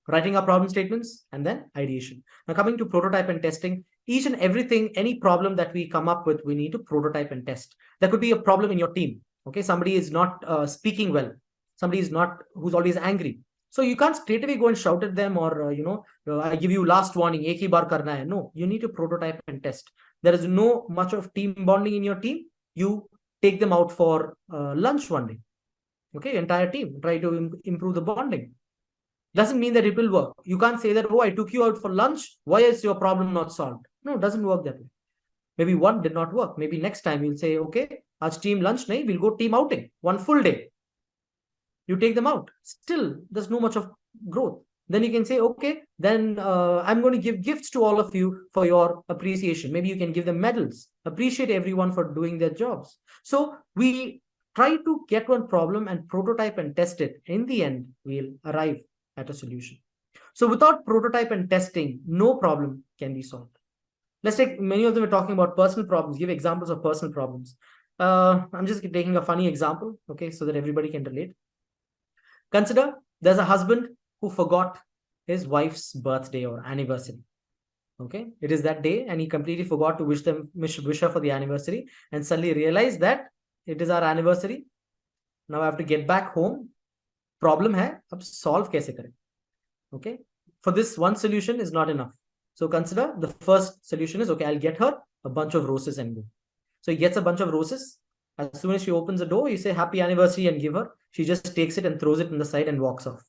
writing our problem statements, and then ideation. Now, coming to prototype and testing, each and everything, any problem that we come up with, we need to prototype and test. There could be a problem in your team. Okay, somebody is not speaking well. Somebody is not, who's always angry. So you can't straight away go and shout at them, or I give you last warning, ek hi bar karna hai. No, you need to prototype and test. There is no much of team bonding in your team. You take them out for lunch one day. Okay, entire team try to improve the bonding. Doesn't mean that it will work. You can't say that, oh, I took you out for lunch, why is your problem not solved? No, it doesn't work that way. Maybe one did not work. Maybe next time you'll say, okay, aaj team lunch nahi, we'll go team outing, one full day. You take them out. Still, there's no much of growth. Then you can say, okay, then I'm going to give gifts to all of you for your appreciation. Maybe you can give them medals. Appreciate everyone for doing their jobs. So we try to get one problem and prototype and test it. In the end, we'll arrive at a solution. So without prototype and testing, no problem can be solved. Let's take, many of them are talking about personal problems. Give examples of personal problems. I'm just taking a funny example, okay, so that everybody can relate. Consider there's a husband who forgot his wife's birthday or anniversary. Okay, it is that day and he completely forgot to wish her for the anniversary, and suddenly realized that it is our anniversary. Now I have to get back home. Problem hai, ab solve kaise kare? Okay, for this, one solution is not enough. So consider the first solution is, okay, I'll get her a bunch of roses and go. So he gets a bunch of roses. As soon as she opens the door, you say happy anniversary and give her. She just takes it and throws it on the side and walks off.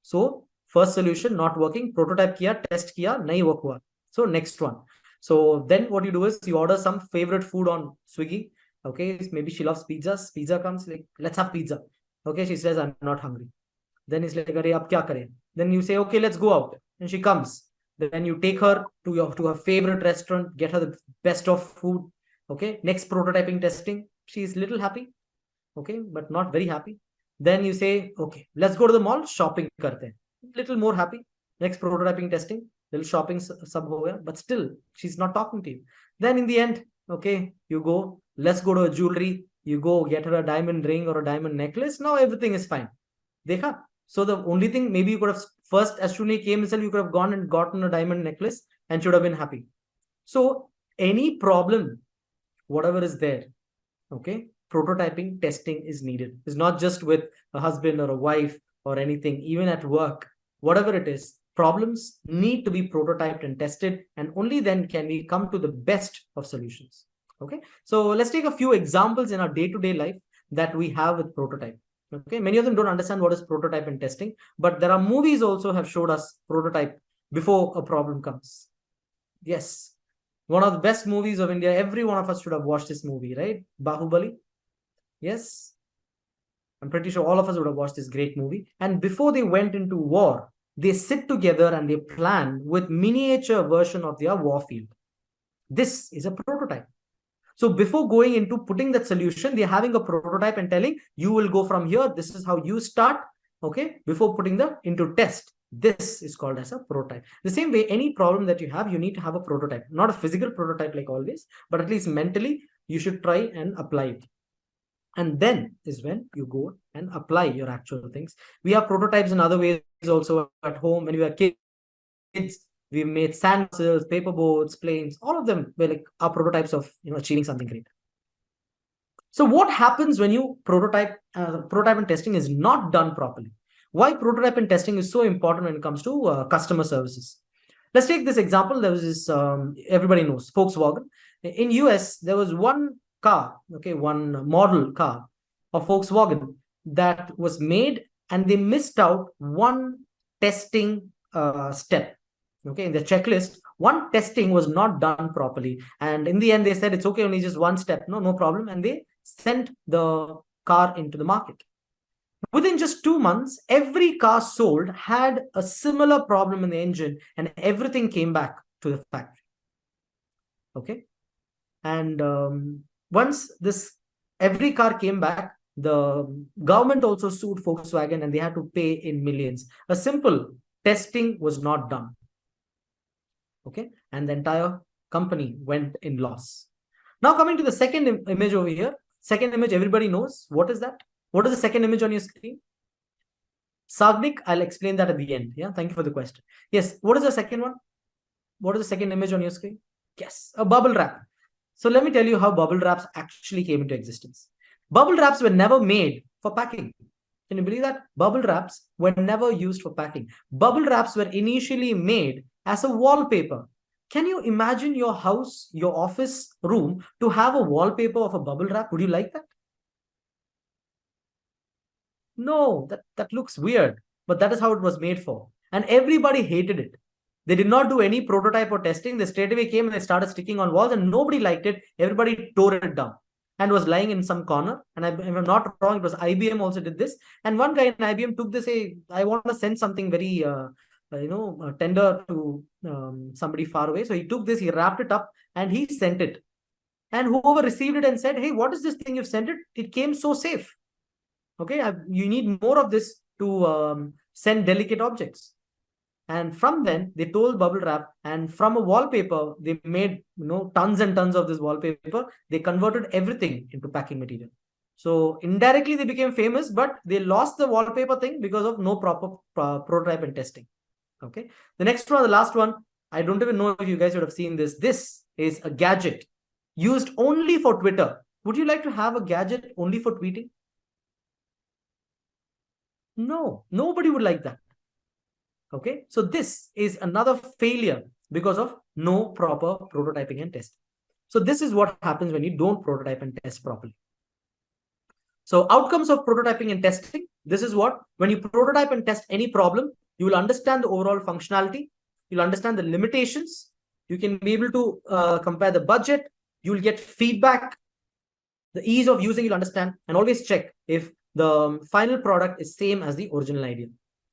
So first solution not working. Prototype kiya, test kiya, nahi work hua. So next one. So then what you do is you order some favorite food on Swiggy. Okay, maybe she loves pizzas. Pizza comes, like, let's have pizza. Okay, she says, I'm not hungry. Then he's like, Arey, ab kya kare? Then you say, okay, let's go out. And she comes. Then you take her to her favorite restaurant, get her the best of food. Okay, next prototyping testing. She's little happy. Okay, but not very happy. Then you say, okay, let's go to the mall, shopping karte. Little more happy. Next prototyping testing, little shopping sub ho gaya, but still she's not talking to you. Then in the end, okay, you go, let's go to a jewelry. You go get her a diamond ring or a diamond necklace. Now everything is fine. Dekha? So the only thing, maybe you could have first, as soon as he came himself, you could have gone and gotten a diamond necklace and should have been happy. So any problem, whatever is there, okay, prototyping testing is needed. It's not just with a husband or a wife or anything, even at work, whatever it is, problems need to be prototyped and tested, and only then can we come to the best of solutions. Okay, so let's take a few examples in our day-to-day life that we have with prototype. Okay, many of them don't understand what is prototype and testing, but there are movies also have showed us prototype before a problem comes. Yes, one of the best movies of India. Every one of us should have watched this movie, right? Bahubali. Yes, I'm pretty sure all of us would have watched this great movie. And before they went into war, they sit together and they plan with miniature version of their war field. This is a prototype. So before going into putting that solution, they're having a prototype and telling you will go from here. This is how you start. Okay, before putting the into test. This is called as a prototype. The same way, any problem that you have, you need to have a prototype, not a physical prototype like always, but at least mentally, you should try and apply it. And then is when you go and apply your actual things. We have prototypes in other ways also at home. When we were kids, we made sandwiches, paper boats, planes, all of them were like our prototypes of achieving something great. So what happens when you prototype and testing is not done properly? Why prototype and testing is so important when it comes to customer services? Let's take this example. There was this, everybody knows, Volkswagen. In US, there was one car, okay, one model car of Volkswagen that was made, and they missed out one testing step. Okay, in the checklist, one testing was not done properly. And in the end, they said, it's okay, only just one step. No problem. And they sent the car into the market. Within just 2 months, every car sold had a similar problem in the engine, and everything came back to the factory. Okay. And once every car came back, the government also sued Volkswagen, and they had to pay in millions. A simple testing was not done. Okay. And the entire company went in loss. Now coming to the second image over here. Second image, everybody knows. What is that? What is the second image on your screen? Sagnik, I'll explain that at the end. Yeah, thank you for the question. Yes, what is the second one? What is the second image on your screen? Yes, a bubble wrap. So let me tell you how bubble wraps actually came into existence. Bubble wraps were never made for packing. Can you believe that? Bubble wraps were never used for packing. Bubble wraps were initially made as a wallpaper. Can you imagine your house, your office room to have a wallpaper of a bubble wrap? Would you like that? No, that looks weird, but that is how it was made for. And everybody hated it. They did not do any prototype or testing. They straight away came and they started sticking on walls, and nobody liked it. Everybody tore it down and was lying in some corner. And if I'm not wrong, it was IBM also did this. And one guy in IBM took this, hey, I want to send something very, tender to somebody far away. So he took this, he wrapped it up, and he sent it. And whoever received it and said, hey, what is this thing you've sent it? It came so safe. Okay, you need more of this to send delicate objects. And from then they told bubble wrap, and from a wallpaper they made tons and tons of this wallpaper. They converted everything into packing material. So indirectly they became famous, but they lost the wallpaper thing because of no proper prototype and testing. Okay, the next one, the last one, I don't even know if you guys would have seen this. This is a gadget used only for Twitter. Would you like to have a gadget only for tweeting? No, nobody would like that. Okay, so this is another failure because of no proper prototyping and testing. So this is what happens when you don't prototype and test properly. So outcomes of prototyping and testing, this is what, when you prototype and test any problem, you will understand the overall functionality, you'll understand the limitations, you can be able to compare the budget, you'll get feedback, the ease of using you'll understand, and always check if the final product is same as the original idea.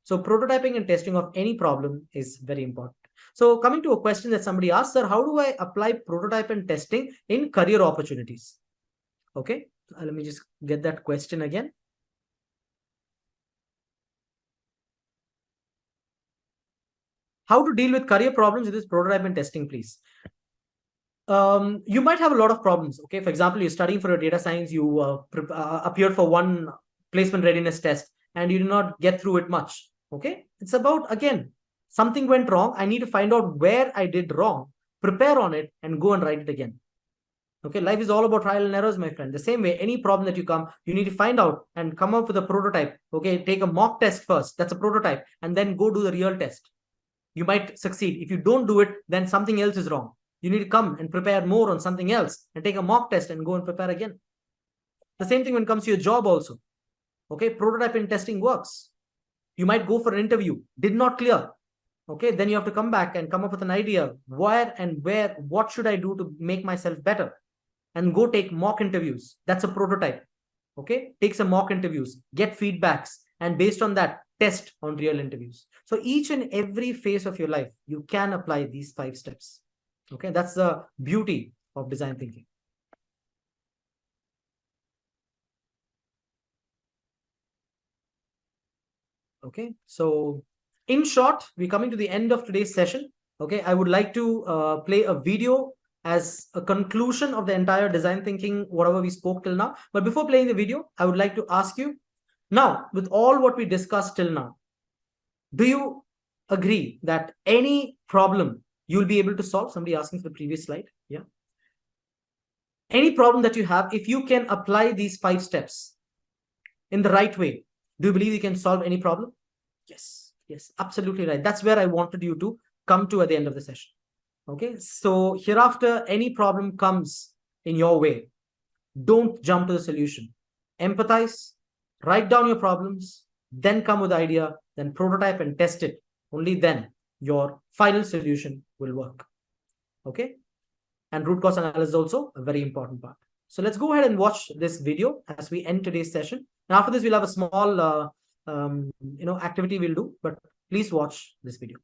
So prototyping and testing of any problem is very important. So coming to a question that somebody asked, sir, how do I apply prototype and testing in career opportunities? Okay, let me just get that question again. How to deal with career problems with this prototype and testing, please? You might have a lot of problems. Okay, for example, you're studying for a data science, you appeared for one placement readiness test and you did not get through it much. Okay, it's about, again, something went wrong. I need to find out where I did wrong, prepare on it, and go and write it again. Okay, life is all about trial and errors, my friend. The same way, any problem that you need to find out and come up with a prototype. Okay, take a mock test first. That's a prototype. And then go do the real test. You might succeed. If you don't do it, then something else is wrong. You need to come and prepare more on something else and take a mock test and go and prepare again. The same thing when it comes to your job also. Okay, prototype and testing works. You might go for an interview, did not clear. Okay, then you have to come back and come up with an idea. Where, what should I do to make myself better? And go take mock interviews. That's a prototype. Okay, take some mock interviews, get feedbacks, and based on that, test on real interviews. So each and every phase of your life, you can apply these 5 steps. Okay, that's the beauty of design thinking. Okay, so in short, we're coming to the end of today's session. Okay, I would like to play a video as a conclusion of the entire design thinking, whatever we spoke till now. But before playing the video, I would like to ask you, now, with all what we discussed till now, do you agree that any problem you'll be able to solve? Somebody asking for the previous slide. Yeah. Any problem that you have, if you can apply these 5 steps in the right way, do you believe you can solve any problem? Yes, yes, absolutely right. That's where I wanted you to come to at the end of the session. Okay, so hereafter, any problem comes in your way, don't jump to the solution. Empathize, write down your problems, then come with the idea, then prototype and test it. Only then your final solution will work. Okay, and root cause analysis is also a very important part. So let's go ahead and watch this video as we end today's session. And after this, we'll have a small activity we'll do, but please watch this video.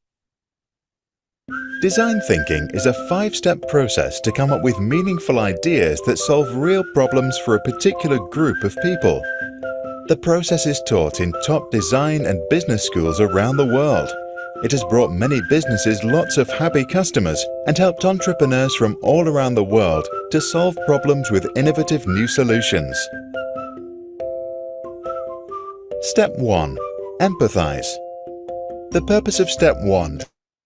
Design thinking is a 5-step process to come up with meaningful ideas that solve real problems for a particular group of people. The process is taught in top design and business schools around the world. It has brought many businesses lots of happy customers and helped entrepreneurs from all around the world to solve problems with innovative new solutions. Step 1. Empathize. The purpose of step 1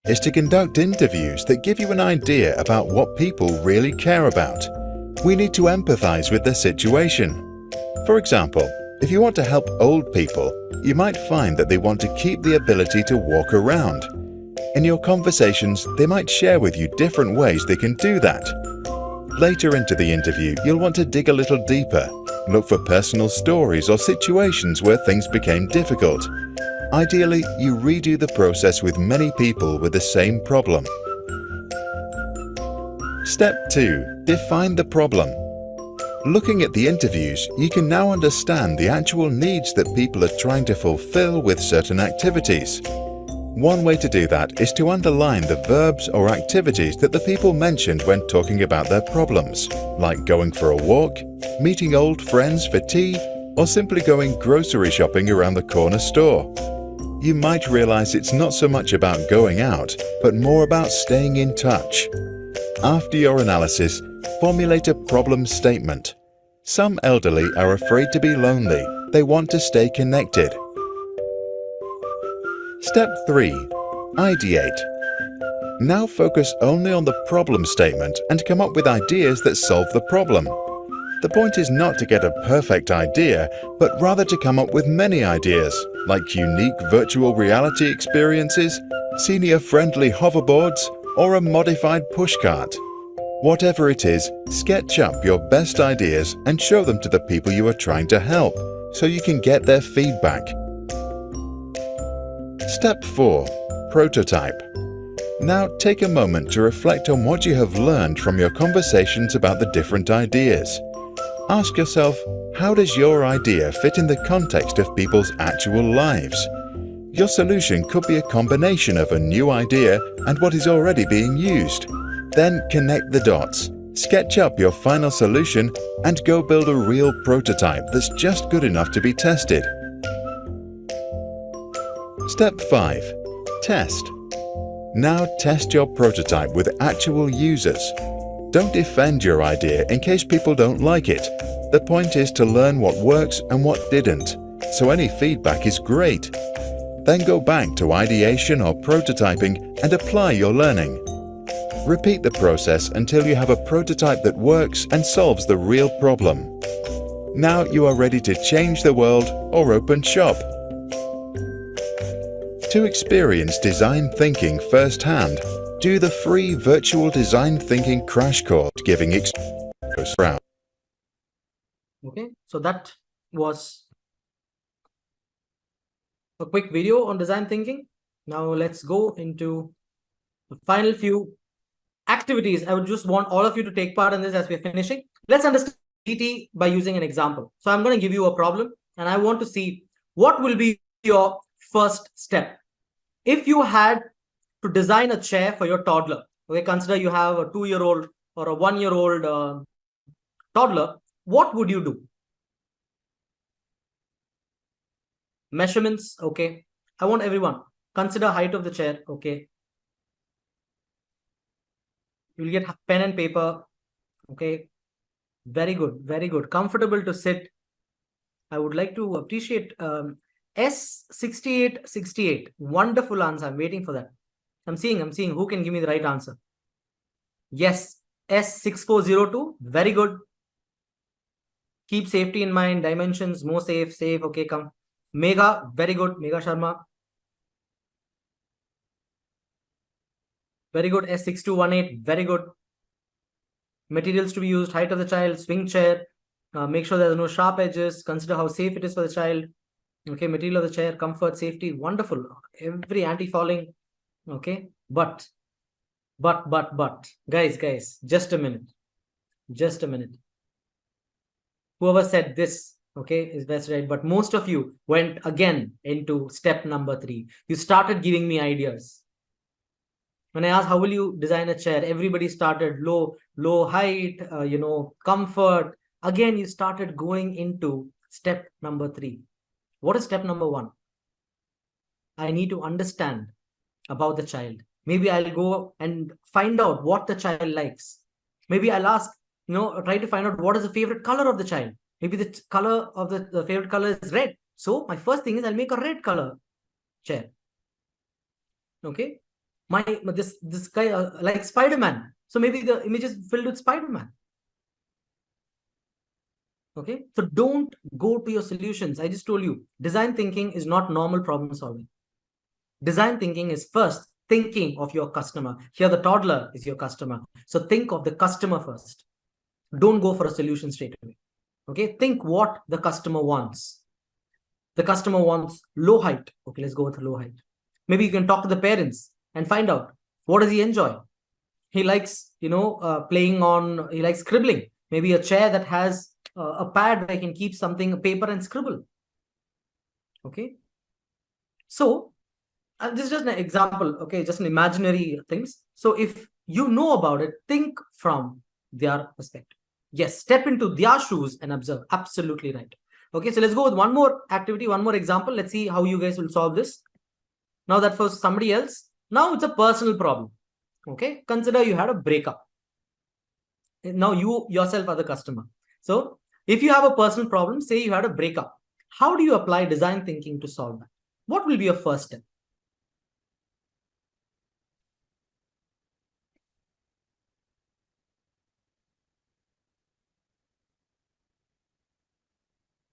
is to conduct interviews that give you an idea about what people really care about. We need to empathize with their situation. For example, if you want to help old people, you might find that they want to keep the ability to walk around. In your conversations, they might share with you different ways they can do that. Later into the interview, you'll want to dig a little deeper, look for personal stories or situations where things became difficult. Ideally, you redo the process with many people with the same problem. Step 2. Define the problem. Looking at the interviews, you can now understand the actual needs that people are trying to fulfill with certain activities. One way to do that is to underline the verbs or activities that the people mentioned when talking about their problems, like going for a walk, meeting old friends for tea, or simply going grocery shopping around the corner store. You might realize it's not so much about going out, but more about staying in touch. After your analysis, formulate a problem statement. Some elderly are afraid to be lonely. They want to stay connected. Step 3. Ideate. Now focus only on the problem statement and come up with ideas that solve the problem. The point is not to get a perfect idea, but rather to come up with many ideas, like unique virtual reality experiences, senior-friendly hoverboards, or a modified pushcart. Whatever it is, sketch up your best ideas and show them to the people you are trying to help, so you can get their feedback. Step 4. Prototype. Now take a moment to reflect on what you have learned from your conversations about the different ideas. Ask yourself, how does your idea fit in the context of people's actual lives? Your solution could be a combination of a new idea and what is already being used. Then connect the dots, sketch up your final solution, and go build a real prototype that's just good enough to be tested. Step 5. Test. Now test your prototype with actual users. Don't defend your idea in case people don't like it. The point is to learn what works and what didn't, so any feedback is great. Then go back to ideation or prototyping and apply your learning. Repeat the process until you have a prototype that works and solves the real problem. Now you are ready to change the world or open shop. To experience design thinking firsthand, do the free virtual design thinking crash course giving experience. Okay, so that was a quick video on design thinking. Now let's go into the final few activities. I would just want all of you to take part in this as we're finishing. Let's understand DT by using an example. So I'm going to give you a problem and I want to see what will be your first step. If you had to design a chair for your toddler, okay, consider you have a 2-year-old or a 1-year-old toddler, what would you do? Measurements, okay. I want everyone, consider height of the chair, okay. You'll get pen and paper, okay. Very good, very good. Comfortable to sit. I would like to appreciate S6868. Wonderful answer. I'm waiting for that. I'm seeing who can give me the right answer. Yes, S6402. Very good. Keep safety in mind. Dimensions, more safe. Okay, come. Mega, very good. Mega Sharma. Very good. S6218. Very good. Materials to be used. Height of the child. Swing chair. Make sure there's no sharp edges. Consider how safe it is for the child. Okay, material of the chair, comfort, safety, wonderful. Every anti-falling. Okay, but, guys, just a minute. Whoever said this, okay, is best right. But most of you went again into step number 3. You started giving me ideas. When I asked, how will you design a chair? Everybody started low height, comfort. Again, you started going into step number 3. What is step number 1? I need to understand about the child. Maybe I'll go and find out what the child likes. Maybe I'll ask, try to find out what is the favorite color of the child. Maybe the color of the favorite color is red. So my first thing is I'll make a red color. chair. Okay, this guy like Spider-Man. So maybe the image is filled with Spider-Man. Okay, so don't go to your solutions. I just told you, design thinking is not normal problem solving. Design thinking is first thinking of your customer. Here, the toddler is your customer. So think of the customer first. Don't go for a solution straight away. Okay, think what the customer wants. The customer wants low height. Okay, let's go with low height. Maybe you can talk to the parents and find out what does he enjoy. He likes, he likes scribbling. Maybe a chair that has a pad where I can keep something, a paper, and scribble. Okay. So this is just an example. Okay, just an imaginary things. So if you know about it, think from their perspective. Yes, step into their shoes and observe. Absolutely right. Okay, so let's go with one more activity, one more example. Let's see how you guys will solve this. Now that for somebody else, now it's a personal problem. Okay, consider you had a breakup. Now you yourself are the customer. So if you have a personal problem, say you had a breakup, how do you apply design thinking to solve that? What will be your first step?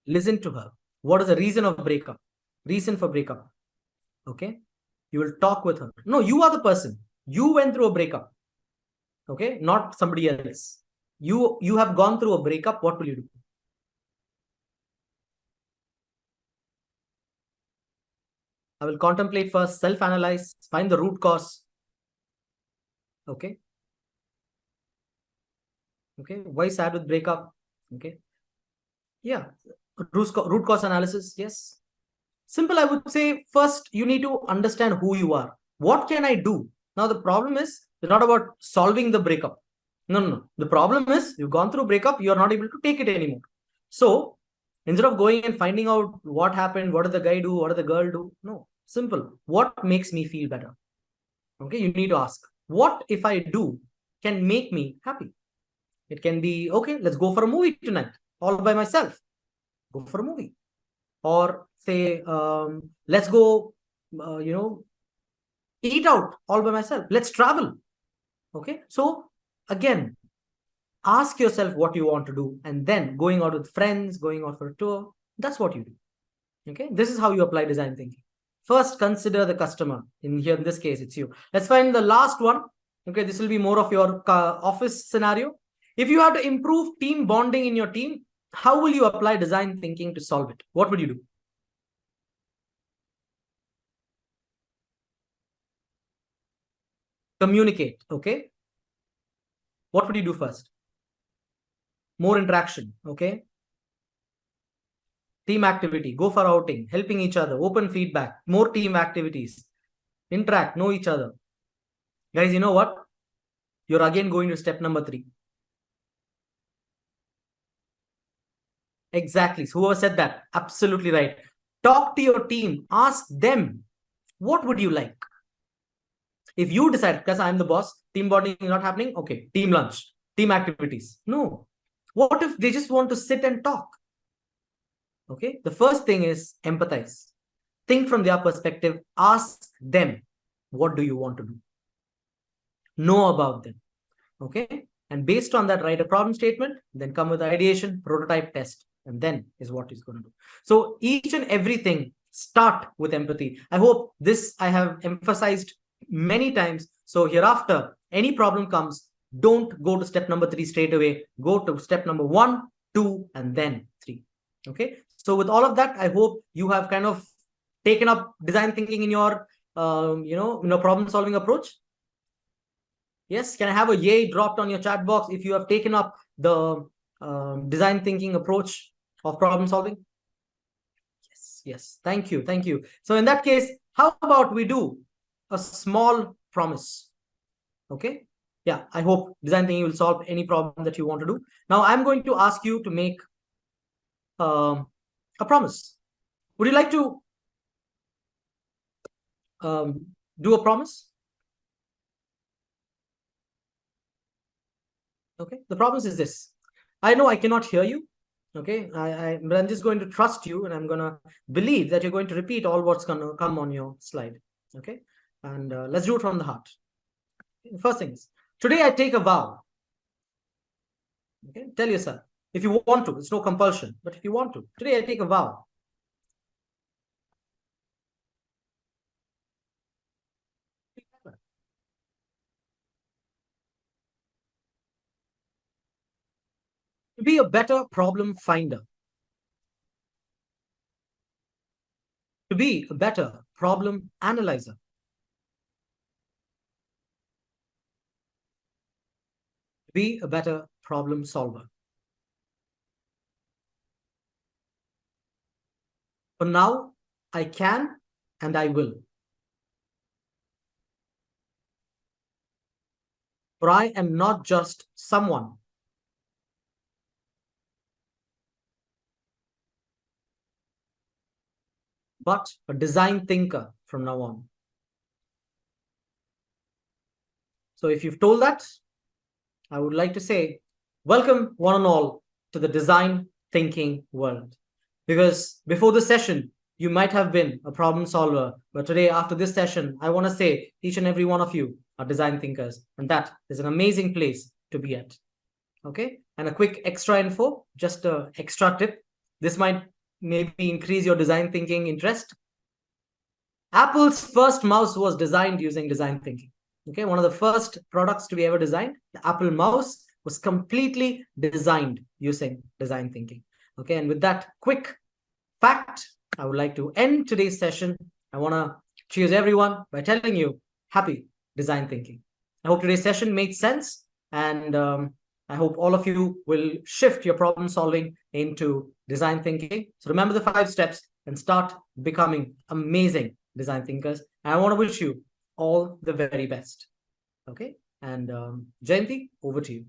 Listen to her. What is the reason of breakup? Reason for breakup. Okay, you will talk with her. No, you are the person. You went through a breakup. Okay, not somebody else. You have gone through a breakup. What will you do? I will contemplate first, self-analyze, find the root cause. Okay. Okay, why sad with breakup? Okay. Yeah, root cause analysis. Yes. Simple, I would say. First, you need to understand who you are. What can I do? Now, the problem is not about solving the breakup. No. The problem is you've gone through breakup, you're not able to take it anymore. So, instead of going and finding out what happened, what did the guy do, what did the girl do? No, simple. What makes me feel better? Okay, you need to ask, what if I do can make me happy? It can be, okay, let's go for a movie tonight, all by myself. Go for a movie. Or say, let's go, eat out all by myself. Let's travel. Okay. So again, ask yourself what you want to do, and then going out with friends, going out for a tour, that's what you do. Okay. This is how you apply design thinking. First, consider the customer. In this case, it's you. Let's find the last one. Okay. This will be more of your office scenario. If you have to improve team bonding in your team, how will you apply design thinking to solve it? What would you do? Communicate. Okay. What would you do first? More interaction. Okay. Team activity. Go for outing. Helping each other. Open feedback. More team activities. Interact. Know each other. Guys, you know what? You're again going to step number 3. Exactly. So whoever said that, absolutely right. Talk to your team. Ask them, what would you like? If you decide, because I'm the boss, team bonding is not happening, okay, team lunch, team activities. No. What if they just want to sit and talk? Okay. The first thing is empathize. Think from their perspective. Ask them, what do you want to do? Know about them. Okay. And based on that, write a problem statement, then come with ideation, prototype, test. And then is what he's going to do. So each and everything start with empathy. I hope this I have emphasized many times. So hereafter, any problem comes, don't go to step number 3 straight away. Go to step number 1, 2, and then 3. Okay. So with all of that, I hope you have kind of taken up design thinking in your, problem solving approach. Yes. Can I have a yay dropped on your chat box if you have taken up the design thinking approach of problem solving? Yes. Thank you. So in that case, how about we do a small promise? Okay. Yeah, I hope design thinking will solve any problem that you want to do. Now I'm going to ask you to make a promise. Would you like to do a promise? Okay. The promise is this. I know I cannot hear you. Okay, but I'm just going to trust you, and I'm going to believe that you're going to repeat all what's going to come on your slide. Okay, and let's do it from the heart. First thing is, today I take a vow. Okay, tell yourself, if you want to, it's no compulsion, but if you want to, today I take a vow. To be a better problem finder. To be a better problem analyzer. To be a better problem solver. For now, I can and I will. For I am not just someone. But a design thinker from now on. So if you've told that, I would like to say, welcome one and all to the design thinking world. Because before the session, you might have been a problem solver, but today after this session, I want to say each and every one of you are design thinkers, and that is an amazing place to be at. Okay, and a quick extra info, just an extra tip. This might maybe increase your design thinking interest. Apple's first mouse was designed using design thinking. Okay, one of the first products to be ever designed, the Apple mouse, was completely designed using design thinking. Okay, and with that quick fact, I would like to end today's session. I want to cheers everyone by telling you happy design thinking. I hope today's session made sense, and I hope all of you will shift your problem solving into design thinking. So remember the 5 steps and start becoming amazing design thinkers. And I want to wish you all the very best. Okay, and Jayanti, over to you.